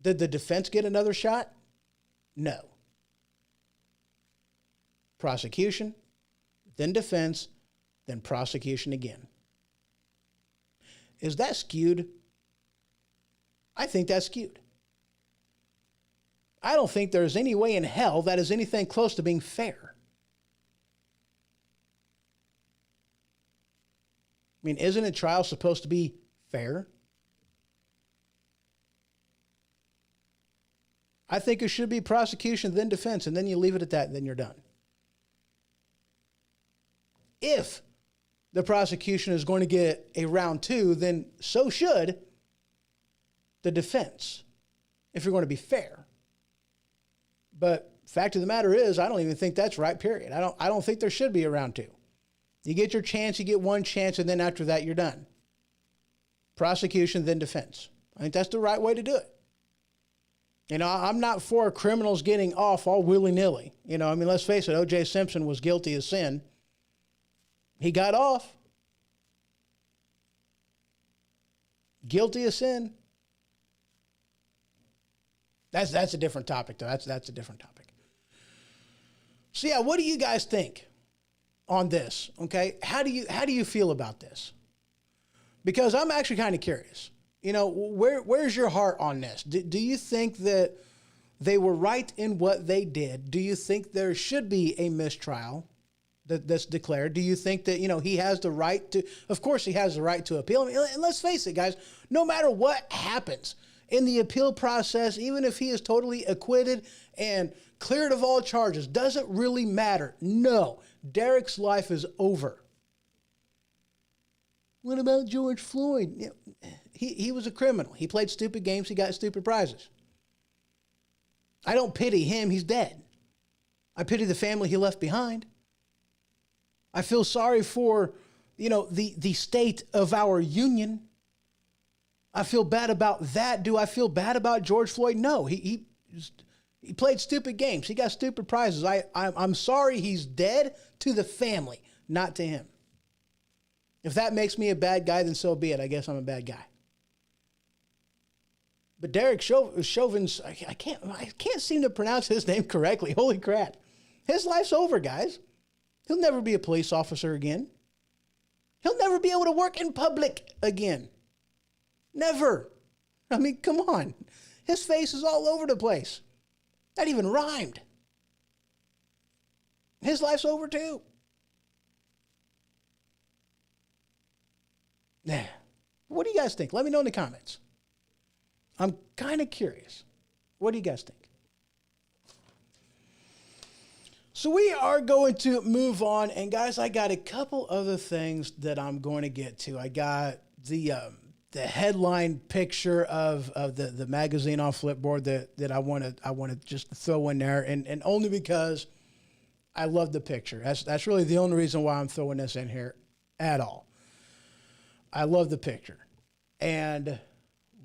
Did the defense get another shot? No. Prosecution, then defense, then prosecution again. Is that skewed? I think that's skewed. I don't think there's any way in hell that is anything close to being fair. I mean, isn't a trial supposed to be fair? I think it should be prosecution, then defense, and then you leave it at that, and then you're done. If the prosecution is going to get a round two, then so should the defense, if you're going to be fair. But fact of the matter is, I don't even think that's right, period. I don't think there should be a round two. You get your chance, you get one chance, and then after that, you're done. Prosecution, then defense. I think that's the right way to do it. I'm not for criminals getting off all willy-nilly. Let's face it, O.J. Simpson was guilty of sin. He got off. Guilty of sin. That's a different topic, though. That's a different topic. So yeah, what do you guys think on this? Okay, how do you feel about this? Because I'm actually kind of curious. Where's your heart on this? Do you think that they were right in what they did? Do you think there should be a mistrial that's declared? Do you think that, he has the right to, of course he has the right to appeal. And let's face it, guys, no matter what happens in the appeal process, even if he is totally acquitted and cleared of all charges, doesn't really matter. No, Derek's life is over. What about George Floyd? He was a criminal. He played stupid games. He got stupid prizes. I don't pity him. He's dead. I pity the family he left behind. I feel sorry for, the state of our union. I feel bad about that. Do I feel bad about George Floyd? No, he played stupid games. He got stupid prizes. I'm sorry he's dead to the family, not to him. If that makes me a bad guy, then so be it. I guess I'm a bad guy. But Derek Chauvin's, I can't seem to pronounce his name correctly. Holy crap. His life's over, guys. He'll never be a police officer again. He'll never be able to work in public again. Never. I mean, come on. His face is all over the place. That even rhymed. His life's over too. What do you guys think? Let me know in the comments. I'm kind of curious. What do you guys think? So we are going to move on. And guys, I got a couple other things that I'm going to get to. I got the headline picture of the magazine on Flipboard that I want to just throw in there. And only because I love the picture. That's really the only reason why I'm throwing this in here at all. I love the picture. And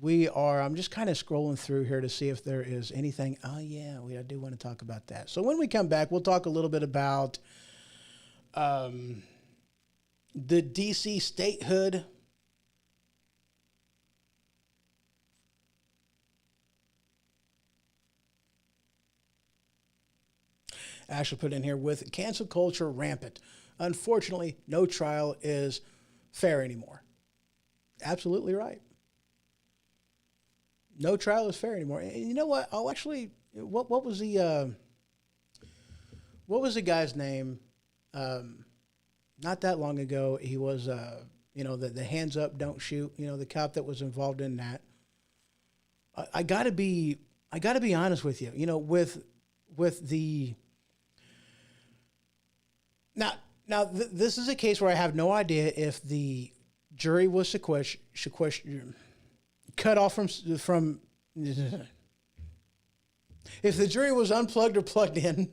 I'm just kind of scrolling through here to see if there is anything. Oh, yeah, I do want to talk about that. So when we come back, we'll talk a little bit about the D.C. statehood. Ashley put in here, with cancel culture rampant, unfortunately, no trial is fair anymore. Absolutely right. No trial is fair anymore. And you know what? Oh, actually, what was the guy's name? Not that long ago, he was the hands up, don't shoot. The cop that was involved in that. I gotta be honest with you. With the This is a case where I have no idea if the jury was cut off from if the jury was unplugged or plugged in.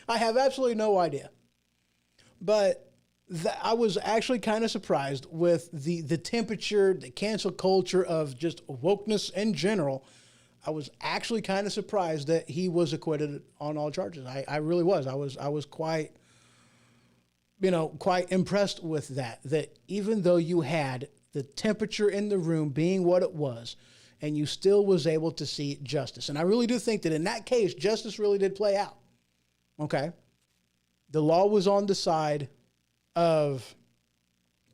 I have absolutely no idea. But I was actually kind of surprised with the temperature, the cancel culture of just wokeness in general. I was actually kind of surprised that he was acquitted on all charges. I really was. I was quite impressed with that. That even though you had the temperature in the room being what it was, and you still was able to see justice. And I really do think that in that case, justice really did play out. Okay? The law was on the side of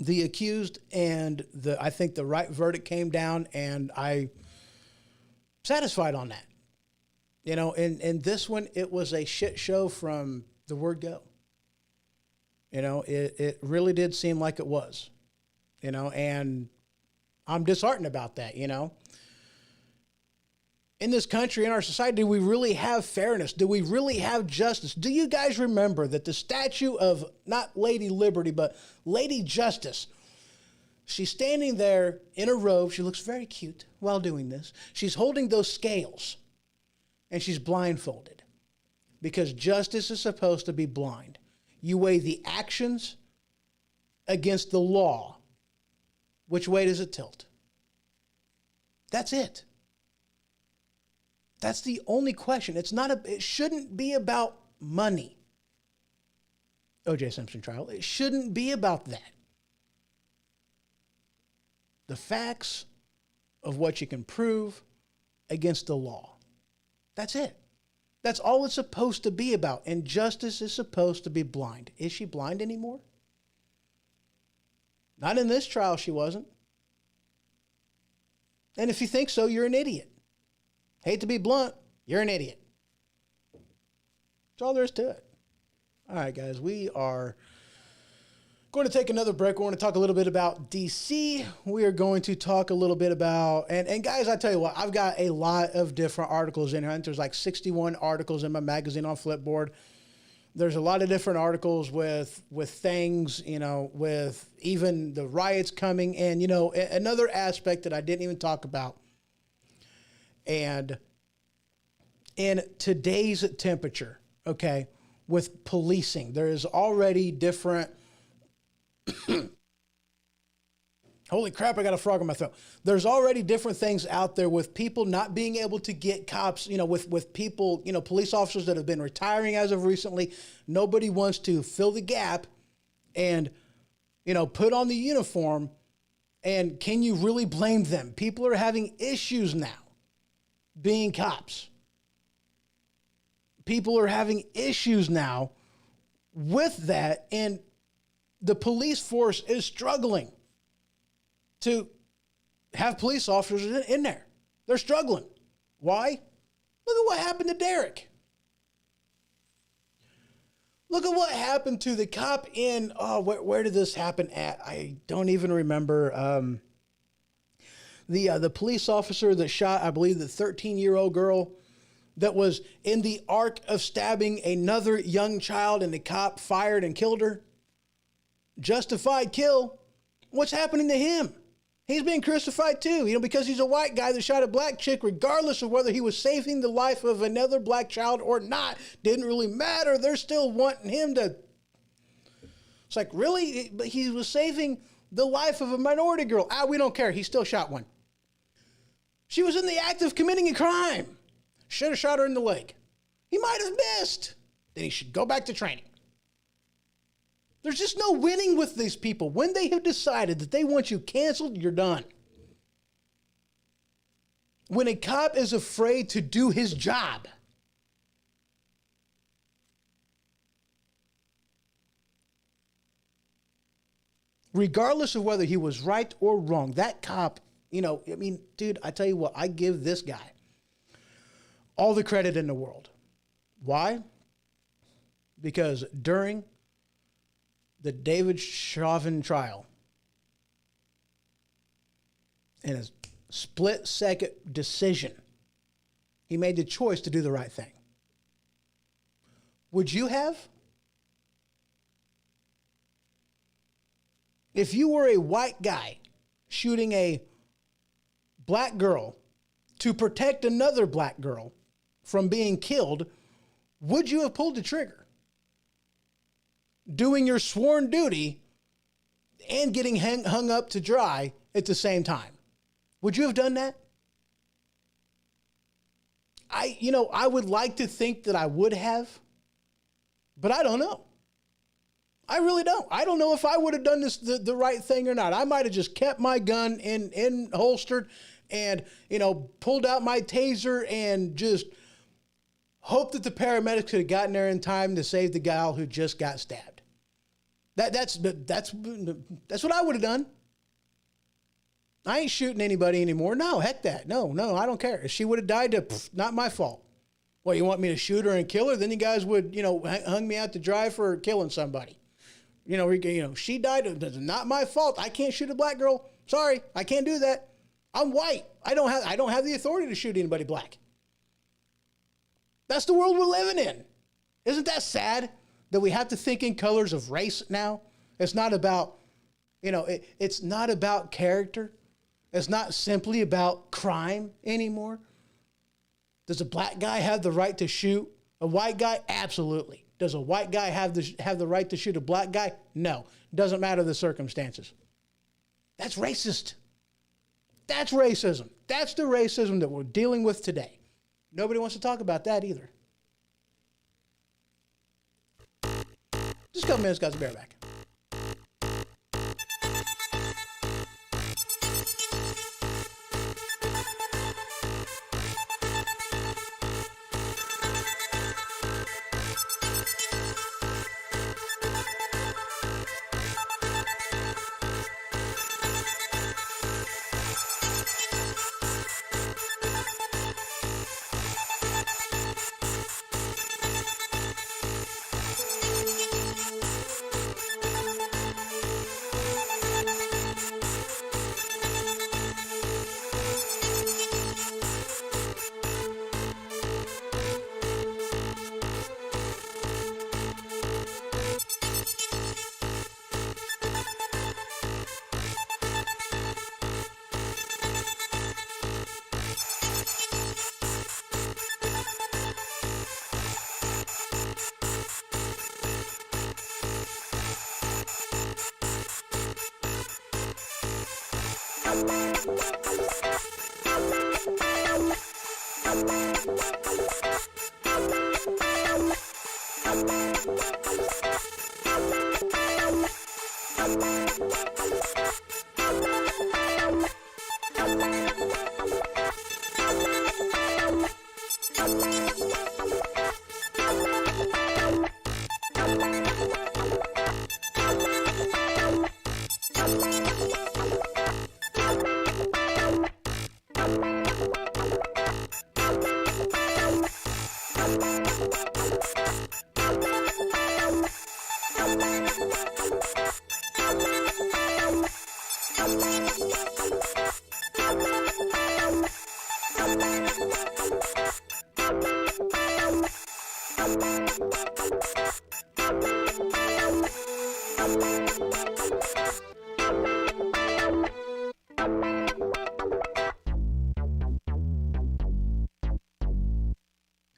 the accused, and I think the right verdict came down, and I satisfied on that. In this one, it was a shit show from the word go. It really did seem like it was, and I'm disheartened about that, In this country, in our society, do we really have fairness? Do we really have justice? Do you guys remember that the statue of not Lady Liberty, but Lady Justice, she's standing there in a robe. She looks very cute while doing this. She's holding those scales, and she's blindfolded because justice is supposed to be blind. You weigh the actions against the law. Which way does it tilt? That's it. That's the only question. It shouldn't be about money. O.J. Simpson trial. It shouldn't be about that. The facts of what you can prove against the law. That's it. That's all it's supposed to be about. And justice is supposed to be blind. Is she blind anymore? Not in this trial, she wasn't. And if you think so, you're an idiot. Hate to be blunt, you're an idiot. That's all there is to it. All right, guys, we are going to take another break. We're going to talk a little bit about DC. We are going to talk a little bit about, and guys, I tell you what, I've got a lot of different articles in here. I think there's like 61 articles in my magazine on Flipboard. There's a lot of different articles with things, with even the riots coming. And, another aspect that I didn't even talk about. And in today's temperature, okay, with policing, there is already different. Holy crap, I got a frog in my throat. There's already different things out there with people not being able to get cops, with people, police officers that have been retiring as of recently. Nobody wants to fill the gap and, put on the uniform. And can you really blame them? People are having issues now being cops. People are having issues now with that, and the police force is struggling to have police officers in there. They're struggling. Why? Look at what happened to Derek. Look at what happened to the cop in, where did this happen at? I don't even remember. The police officer that shot, I believe, the 13-year-old girl that was in the arc of stabbing another young child, and the cop fired and killed her. Justified kill. What's happening to him? He's being crucified too, because he's a white guy that shot a black chick, regardless of whether he was saving the life of another black child or not. Didn't really matter. They're still wanting him to. It's like, really? But he was saving the life of a minority girl. We don't care. He still shot one. She was in the act of committing a crime. Should have shot her in the leg. He might have missed. Then he should go back to training. There's just no winning with these people. When they have decided that they want you canceled, you're done. When a cop is afraid to do his job, regardless of whether he was right or wrong, that cop, dude, I tell you what, I give this guy all the credit in the world. Why? Because during the David Chauvin trial, in a split-second decision, he made the choice to do the right thing. Would you have? If you were a white guy shooting a black girl to protect another black girl from being killed, would you have pulled the trigger? Doing your sworn duty and getting hung up to dry at the same time. Would you have done that? I would like to think that I would have, but I don't know. I really don't. I don't know if I would have done this the right thing or not. I might have just kept my gun in holstered and, pulled out my taser and just hoped that the paramedics could have gotten there in time to save the gal who just got stabbed. That's what I would have done. I ain't shooting anybody anymore. No, heck that. No, I don't care. If she would have died, not my fault. Well, you want me to shoot her and kill her? Then you guys would, hung me out to dry for killing somebody. She died. Not my fault. I can't shoot a black girl. Sorry, I can't do that. I'm white. I don't have the authority to shoot anybody black. That's the world we're living in. Isn't that sad that we have to think in colors of race now? It's not about, it's not about character. It's not simply about crime anymore. Does a black guy have the right to shoot a white guy? Absolutely. Does a white guy have the right to shoot a black guy? No. Doesn't matter the circumstances. That's racist. That's racism. That's the racism that we're dealing with today. Nobody wants to talk about that either. Just a couple minutes, guys. I'll be right back.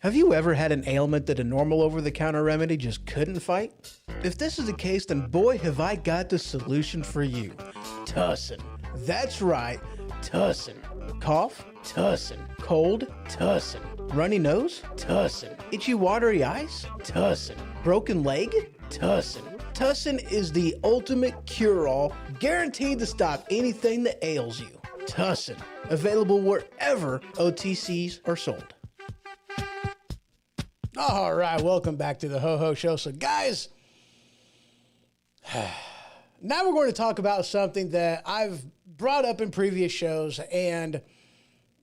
Have you ever had an ailment that a normal over-the-counter remedy just couldn't fight? If this is the case, then boy, have I got the solution for you. tussin'. That's right, tussin'. Cough? Tussin'. Cold? Tussin'. Runny nose? Tussin'. Itchy watery eyes? Tussin'. Broken leg? Tussin'. Tussin is the ultimate cure-all, guaranteed to stop anything that ails you. Tussin, available wherever OTCs are sold. All right, welcome back to the Ho Ho Show. So, guys, now we're going to talk about something that I've brought up in previous shows, and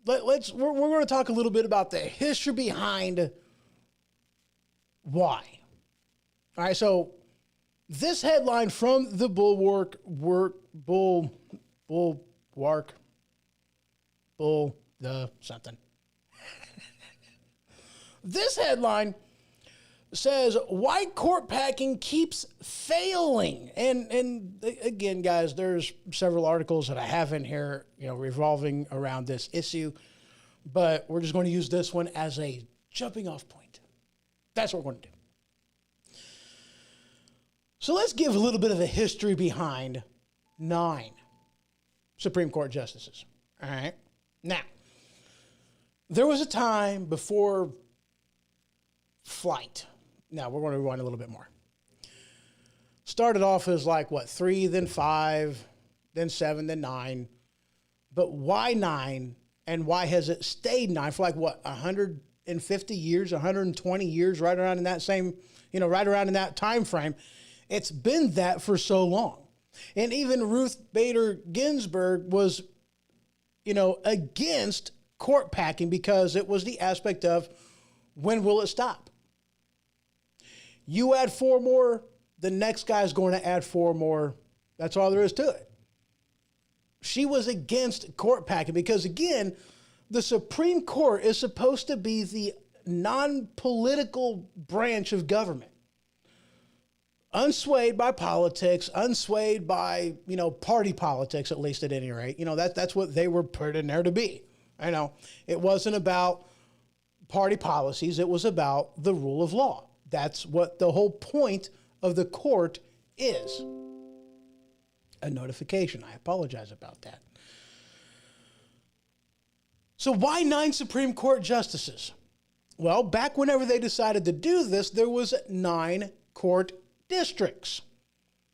we're going to talk a little bit about the history behind why. All right, so this headline from the Bulwark, something. This headline says, why court packing keeps failing. And again, guys, there's several articles that I have in here, revolving around this issue, but we're just going to use this one as a jumping off point. That's what we're going to do. So let's give a little bit of a history behind 9 Supreme Court justices. All right. Now, there was a time before flight. Now, we're going to rewind a little bit more. Started off as 3, then 5, then 7, then 9. But why 9? And why has it stayed 9 for 150 years, 120 years, right around in that same, right around in that time frame? It's been that for so long. And even Ruth Bader Ginsburg was, against court packing because it was the aspect of, when will it stop? You add 4 more, the next guy's going to add 4 more. That's all there is to it. She was against court packing because, again, the Supreme Court is supposed to be the non-political branch of government. Unswayed by politics, unswayed by, party politics, at least at any rate. That's what they were put in there to be. It wasn't about party policies. It was about the rule of law. That's what the whole point of the court is. A notification. I apologize about that. So why 9 Supreme Court justices? Well, back whenever they decided to do this, there was 9 court districts.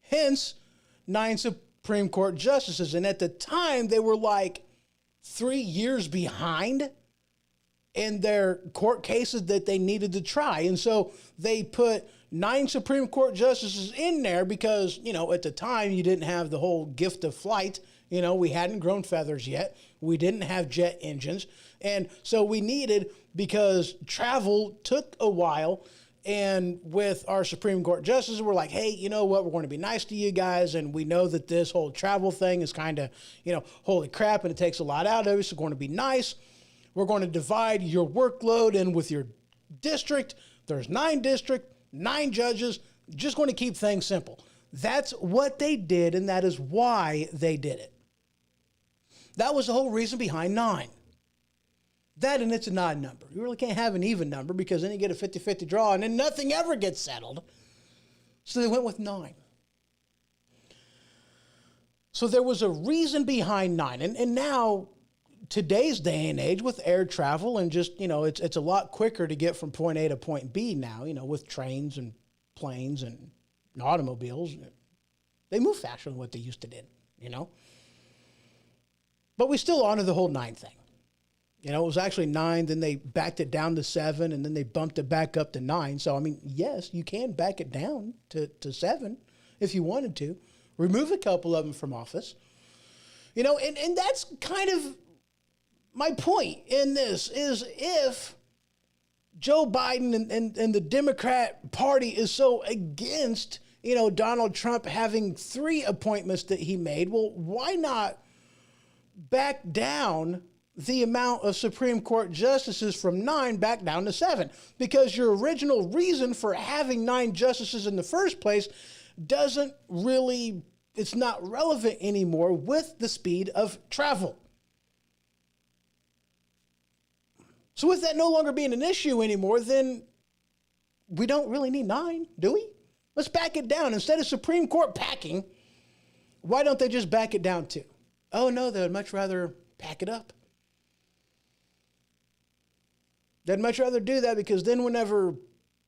Hence, 9 Supreme Court justices. And at the time, they were 3 years behind in their court cases that they needed to try. And so they put 9 Supreme Court justices in there because, at the time, you didn't have the whole gift of flight. We hadn't grown feathers yet. We didn't have jet engines. And so we needed, because travel took a while, and with our Supreme Court justices, we're like, hey, you know what? We're going to be nice to you guys. And we know that this whole travel thing is kind of, holy crap, and it takes a lot out of us. So we're going to be nice. We're going to divide your workload. And with your district, there's 9 districts, 9 judges, just going to keep things simple. That's what they did, and that is why they did it. That was the whole reason behind 9. That, and it's an odd number. You really can't have an even number because then you get a 50-50 draw and then nothing ever gets settled. So they went with 9. So there was a reason behind 9. And now, today's day and age with air travel and just, it's a lot quicker to get from point A to point B now, with trains and planes and automobiles. They move faster than what they used to did, But we still honor the whole 9 thing. It was actually 9, then they backed it down to 7, and then they bumped it back up to 9. So, yes, you can back it down to 7 if you wanted to. Remove a couple of them from office. And that's kind of my point in this, is if Joe Biden and the Democrat Party is so against, Donald Trump having 3 appointments that he made, well, why not back down the amount of Supreme Court justices from 9 back down to 7? Because your original reason for having 9 justices in the first place it's not relevant anymore with the speed of travel. So with that no longer being an issue anymore, then we don't really need 9, do we? Let's back it down. Instead of Supreme Court packing, why don't they just back it down too? Oh, no, they would much rather pack it up. They'd much rather do that because then whenever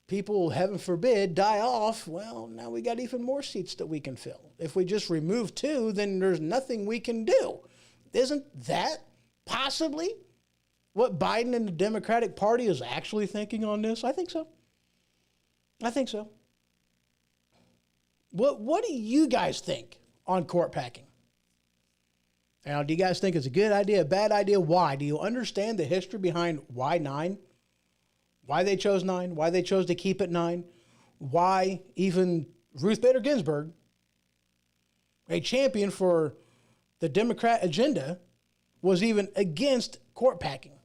people, heaven forbid, die off, well, now we got even more seats that we can fill. If we just remove 2, then there's nothing we can do. Isn't that possibly what Biden and the Democratic Party is actually thinking on this? I think so. I think so. What do you guys think on court packing? Now, do you guys think it's a good idea, a bad idea? Why? Do you understand the history behind why 9? Why they chose 9? Why they chose to keep it 9? Why even Ruth Bader Ginsburg, a champion for the Democrat agenda, was even against court packing.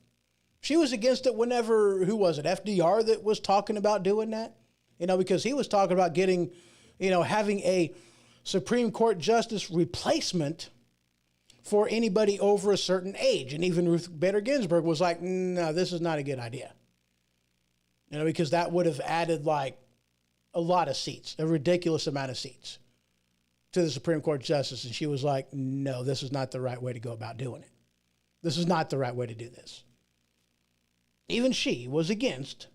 She was against it whenever, who was it, FDR that was talking about doing that? Because he was talking about getting, having a Supreme Court justice replacement for anybody over a certain age. And even Ruth Bader Ginsburg was like, no, this is not a good idea. Because that would have added like a lot of seats, a ridiculous amount of seats to the Supreme Court justice. And she was like, no, this is not the right way to go about doing it. This is not the right way to do this. Even she was against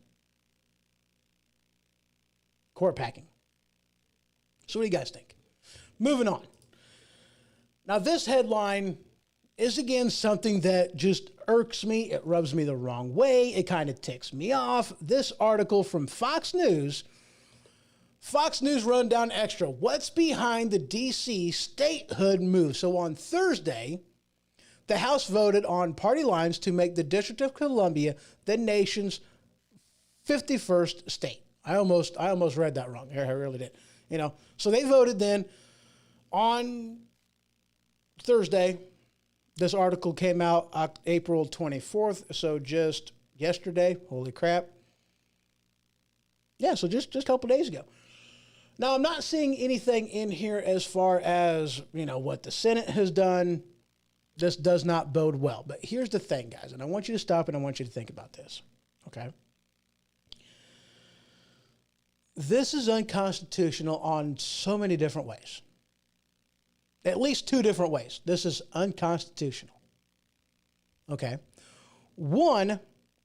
court packing. So what do you guys think? Moving on. Now, this headline is, again, something that just irks me. It rubs me the wrong way. It kind of ticks me off. This article from Fox News Rundown Extra. What's behind the D.C. statehood move? So on Thursday, the House voted on party lines to make the District of Columbia the nation's 51st state. I almost read that wrong. I really did. So they voted then on Thursday. This article came out April 24th, so just yesterday. Holy crap. Yeah, so just a couple days ago. Now, I'm not seeing anything in here as far as, what the Senate has done. This does not bode well. But here's the thing, guys, and I want you to stop and I want you to think about this, okay? This is unconstitutional on so many different ways. At least 2 different ways. This is unconstitutional. Okay. One,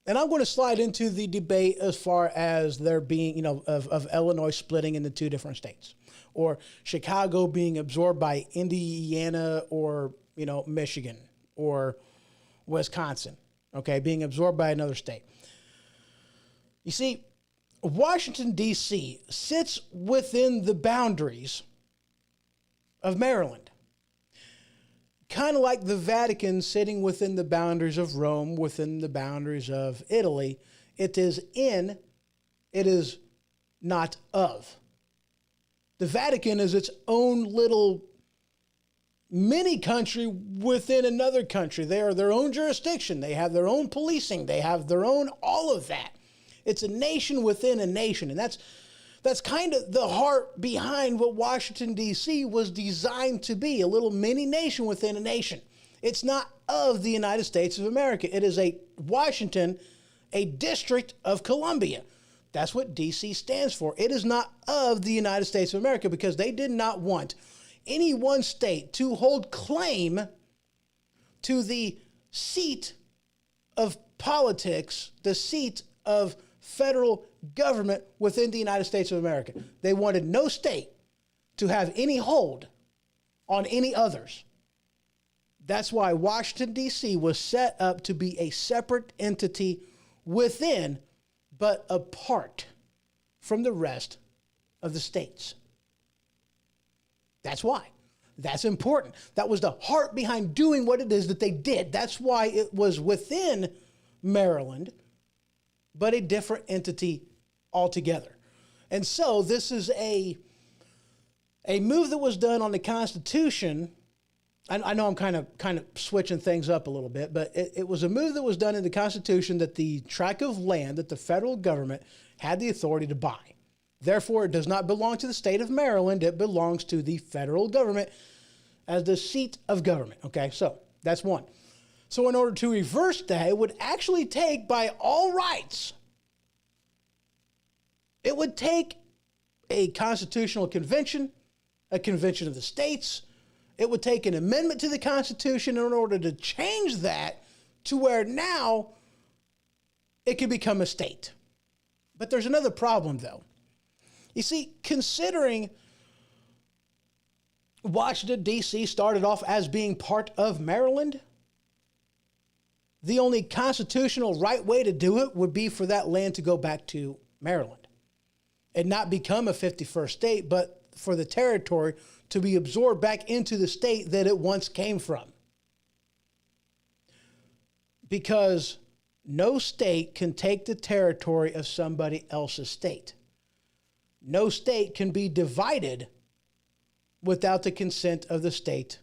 and I'm going to slide into the debate as far as there being, of Illinois splitting into 2 different states, or Chicago being absorbed by Indiana or, Michigan or Wisconsin, okay, being absorbed by another state. You see, Washington, D.C. sits within the boundaries of Maryland. Kind of like the Vatican sitting within the boundaries of Rome, within the boundaries of Italy. It is in, it is not of. The Vatican is its own little mini country within another country. They are their own jurisdiction. They have their own policing. They have their own all of that. It's a nation within a nation. And that's kind of the heart behind what Washington, D.C. was designed to be, a little mini nation within a nation. It's not of the United States of America. It is Washington, a District of Columbia. That's what D.C. stands for. It is not of the United States of America because they did not want any one state to hold claim to the seat of politics, the seat of federal government within the United States of America. They wanted no state to have any hold on any others. That's why Washington, D.C. was set up to be a separate entity within, but apart from the rest of the states. That's why. That's important. That was the heart behind doing what it is that they did. That's why it was within Maryland, but a different entity altogether. And so this is a move that was done on the Constitution. I know I'm kind of switching things up a little bit, but it was a move that was done in the Constitution that the tract of land that the federal government had the authority to buy. Therefore, it does not belong to the state of Maryland. It belongs to the federal government as the seat of government. Okay, so that's one. So in order to reverse that, it would actually take, by all rights, it would take a constitutional convention, a convention of the states, It would take an amendment to the Constitution in order to change that to where now it can become a state. But there's another problem, though. You see, considering Washington, D.C. started off as being part of Maryland, the only constitutional right way to do it would be for that land to go back to Maryland and not become a 51st state, but for the territory to be absorbed back into the state that it once came from. Because no state can take the territory of somebody else's state. No state can be divided without the consent of the state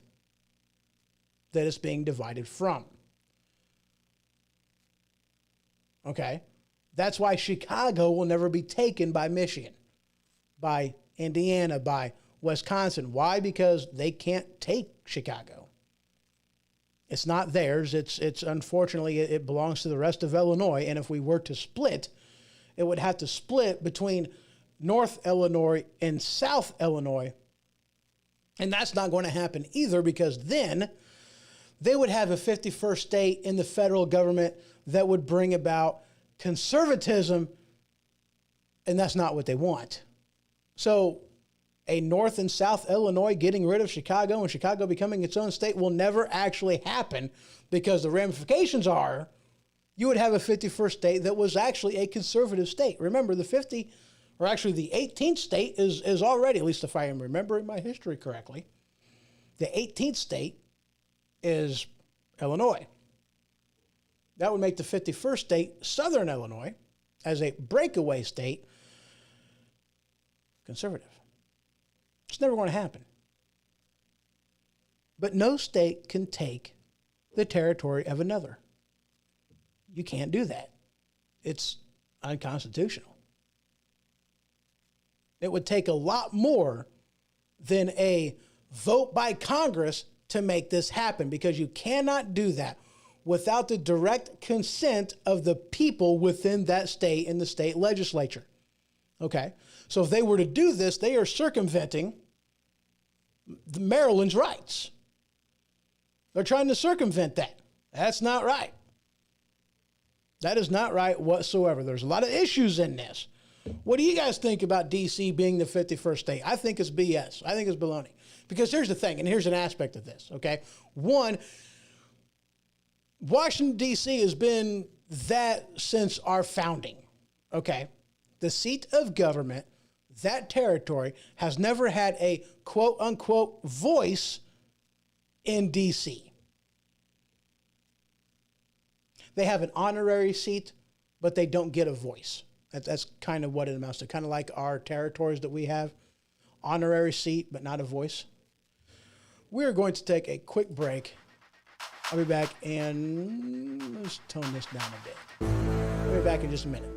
that it's being divided from. Okay? That's why Chicago will never be taken by Michigan, by Indiana, by Wisconsin. Why? Because they can't take Chicago. It's not theirs. It's unfortunately, it belongs to the rest of Illinois. And if we were to split, it would have to split between North Illinois and South Illinois. And that's not going to happen either, because then they would have a 51st state in the federal government that would bring about conservatism, and that's not what they want. So a North and South Illinois getting rid of Chicago and Chicago becoming its own state will never actually happen, because the ramifications are you would have a 51st state that was actually a conservative state. Remember, the 18th state is already, at least if I am remembering my history correctly, the 18th state is Illinois. That would make the 51st state Southern Illinois, as a breakaway state, conservative. It's never going to happen. But no state can take the territory of another. You can't do that. It's unconstitutional. It would take a lot more than a vote by Congress to make this happen, because you cannot do that without the direct consent of the people within that state in the state legislature. Okay? So if they were to do this, they are circumventing Maryland's rights. They're trying to circumvent that. That's not right. That is not right whatsoever. There's a lot of issues in this. What do you guys think about D.C. being the 51st state? I think it's BS. I think it's baloney. Because here's the thing, and here's an aspect of this, okay? One, Washington, D.C. has been that since our founding, okay? The seat of government, that territory, has never had a quote-unquote voice in D.C. They have an honorary seat, but they don't get a voice. That's kind of what it amounts to. Kind of like our territories that we have. Honorary seat, but not a voice. We're going to take a quick break. I'll be back and let's tone this down a bit. I'll be back in just a minute.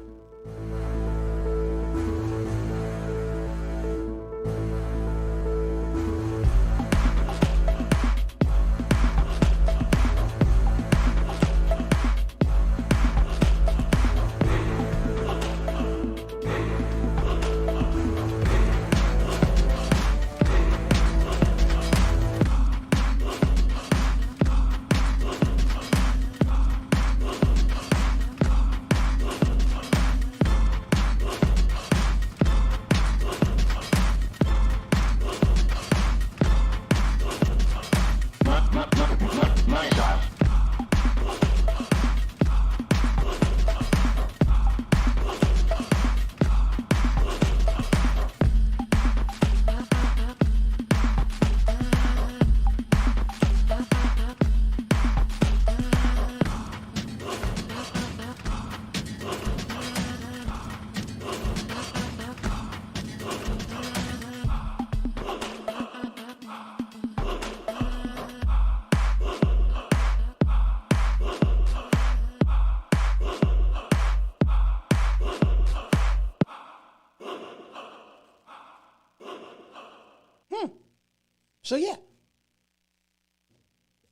So yeah,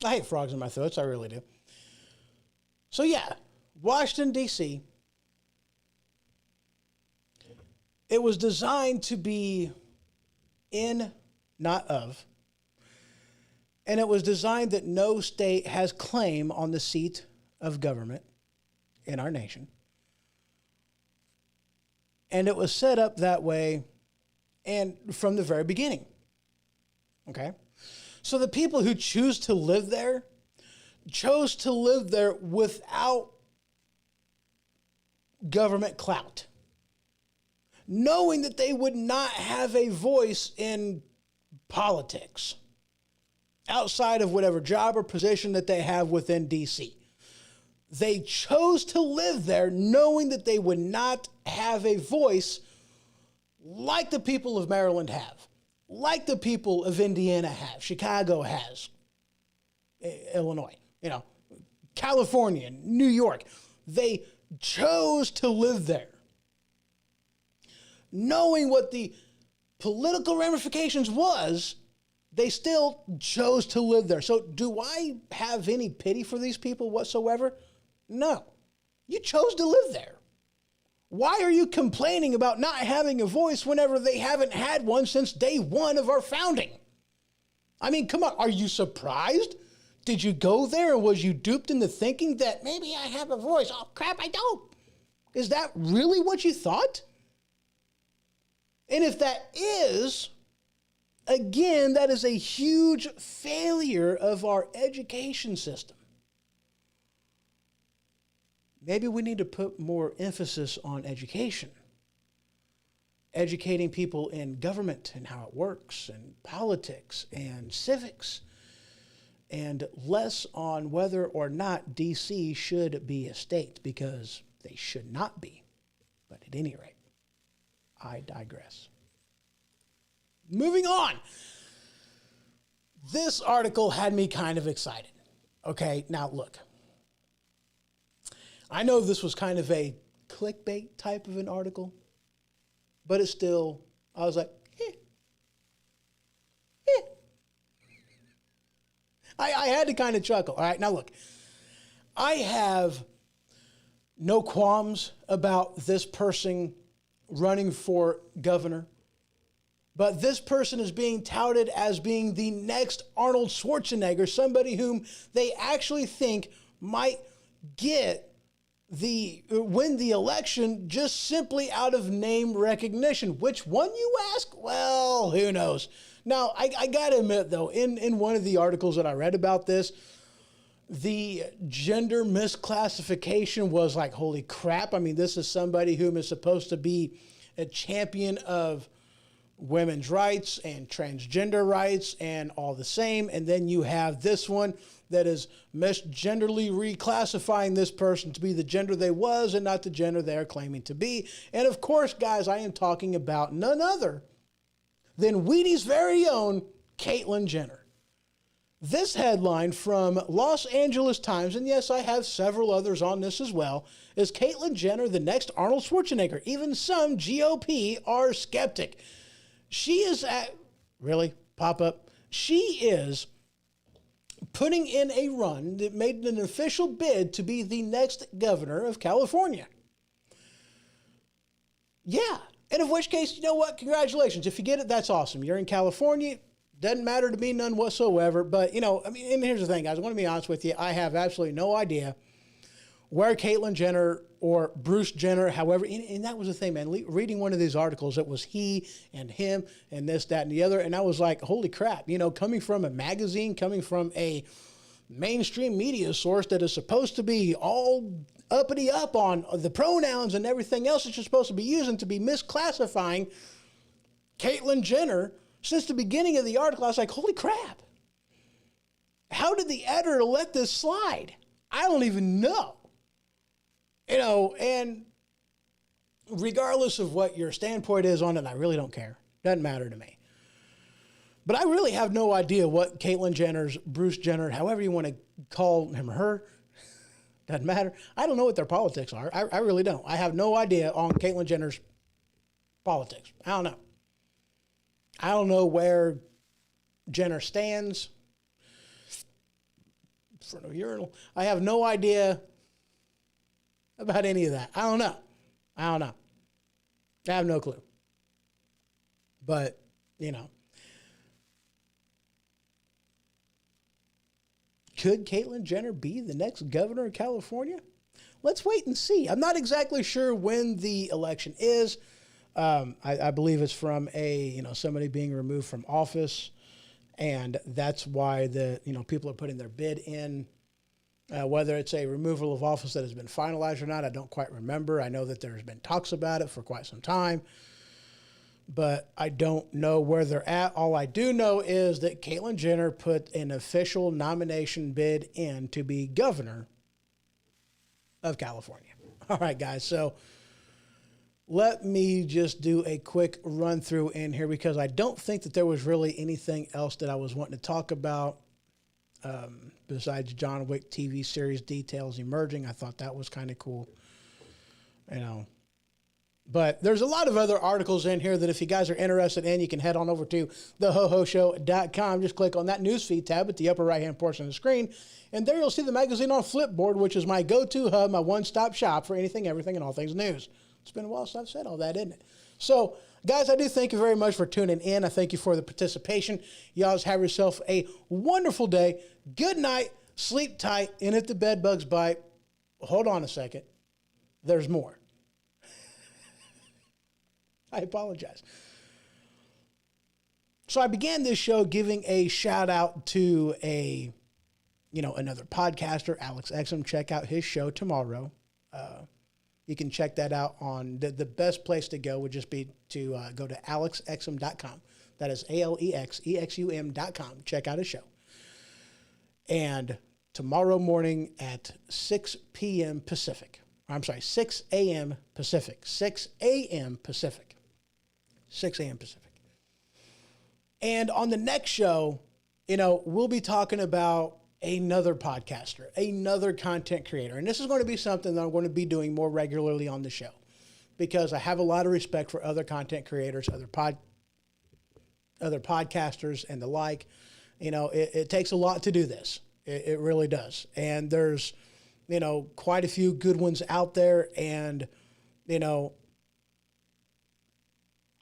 I hate frogs in my throats. I really do. So yeah, Washington, D.C., it was designed to be in, not of, And it was designed that no state has claim on the seat of government in our nation. And it was set up that way and from the very beginning. Okay? So the people who choose to live there chose to live there without government clout, knowing that they would not have a voice in politics outside of whatever job or position that they have within D.C. They chose to live there knowing that they would not have a voice like the people of Maryland have, like the people of Indiana have, Chicago has, Illinois, California, New York. They chose to live there, knowing what the political ramifications was. They still chose to live there. So do I have any pity for these people whatsoever? No. You chose to live there. Why are you complaining about not having a voice whenever they haven't had one since day one of our founding? I mean, come on. Are you surprised? Did you go there and was you duped into thinking that maybe I have a voice? Oh, crap, I don't. Is that really what you thought? And if that is, again, that is a huge failure of our education system. Maybe we need to put more emphasis on education. Educating people in government and how it works, and politics and civics, and less on whether or not D.C. should be a state, because they should not be. But at any rate, I digress. Moving on. This article had me kind of excited. Okay, now look. I know this was kind of a clickbait type of an article, but it's still, I was like, I had to kind of chuckle. All right, now look. I have no qualms about this person running for governor, but this person is being touted as being the next Arnold Schwarzenegger, somebody whom they actually think might win the election just simply out of name recognition. Which one, you ask? Well, who knows? Now, I got to admit, though, in one of the articles that I read about this, the gender misclassification was like, holy crap. I mean, this is somebody whom is supposed to be a champion of women's rights and transgender rights and all the same. And then you have this one that is misgenderly reclassifying this person to be the gender they was and not the gender they are claiming to be. And of course, guys, I am talking about none other than Wheaties' very own Caitlyn Jenner. This headline from Los Angeles Times, and yes, I have several others on this as well, is Caitlyn Jenner the next Arnold Schwarzenegger? Even some GOP are skeptic. She is really? Pop up? She is putting in a run that made an official bid to be the next governor of California. Yeah. And in which case, you know what? Congratulations. If you get it, that's awesome. You're in California. Doesn't matter to me none whatsoever. But, and here's the thing, guys. I want to be honest with you. I have absolutely no idea where Caitlyn Jenner or Bruce Jenner, however, and that was the thing, man. Reading one of these articles, it was he and him and this, that, and the other. And I was like, holy crap, coming from a magazine, coming from a mainstream media source that is supposed to be all uppity up on the pronouns and everything else that you're supposed to be using, to be misclassifying Caitlyn Jenner. Since the beginning of the article, I was like, holy crap. How did the editor let this slide? I don't even know. And regardless of what your standpoint is on it, I really don't care. Doesn't matter to me. But I really have no idea what Caitlyn Jenner's, Bruce Jenner, however you want to call him or her, doesn't matter. I don't know what their politics are. I really don't. I have no idea on Caitlyn Jenner's politics. I don't know. I don't know where Jenner stands in front of a urinal. I have no idea about any of that. I don't know. I have no clue. But, Could Caitlyn Jenner be the next governor of California? Let's wait and see. I'm not exactly sure when the election is. I believe it's from somebody being removed from office, and that's why people are putting their bid in. Whether it's a removal of office that has been finalized or not, I don't quite remember. I know that there's been talks about it for quite some time, but I don't know where they're at. All I do know is that Caitlyn Jenner put an official nomination bid in to be governor of California. All right, guys. So let me just do a quick run through in here because I don't think that there was really anything else that I was wanting to talk about besides John Wick TV series details emerging. I thought that was kind of cool, But there's a lot of other articles in here that if you guys are interested in, you can head on over to thehohoshow.com. Just click on that newsfeed tab at the upper right-hand portion of the screen, and there you'll see the magazine on Flipboard, which is my go-to hub, my one-stop shop for anything, everything, and all things news. It's been a while since I've said all that, isn't it? So, guys, I do thank you very much for tuning in. I thank you for the participation. Y'all have yourself a wonderful day. Good night. Sleep tight. And if the bed bugs bite, hold on a second. There's more. I apologize. So I began this show giving a shout out to another podcaster, Alex Exum. Check out his show tomorrow. You can check that out on the best place to go would just be to go to alexexum.com. That is ALEXEXUM.com. Check out his show. And tomorrow morning at 6 p.m. Pacific. I'm sorry, 6 a.m. Pacific. 6 a.m. Pacific. 6 a.m. Pacific. And on the next show, we'll be talking about another podcaster, another content creator. And this is going to be something that I'm going to be doing more regularly on the show because I have a lot of respect for other content creators, other podcasters and the like. It takes a lot to do this. It really does. And there's, quite a few good ones out there. And,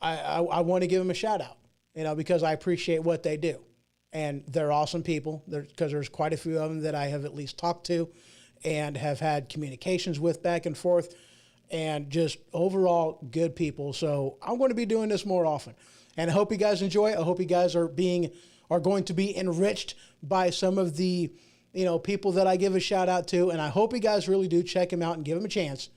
I want to give them a shout out, because I appreciate what they do. And they're awesome people because there's quite a few of them that I have at least talked to and have had communications with back and forth and just overall good people. So I'm going to be doing this more often. And I hope you guys enjoy it. I hope you guys are going to be enriched by some of the, people that I give a shout out to. And I hope you guys really do check them out and give them a chance,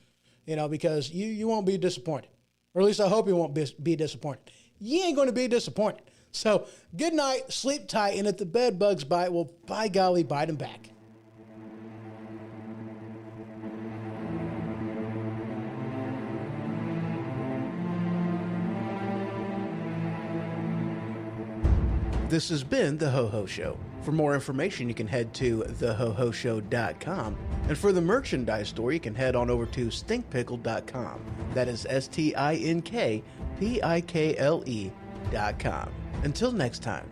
because you won't be disappointed. Or at least I hope you won't be disappointed. You ain't going to be disappointed. So good night, sleep tight, and if the bed bugs bite, well, by golly, bite them back. This has been The Ho-Ho Show. For more information, you can head to thehohoshow.com. And for the merchandise store, you can head on over to stinkpickle.com. That is stinkpikle.com. Until next time.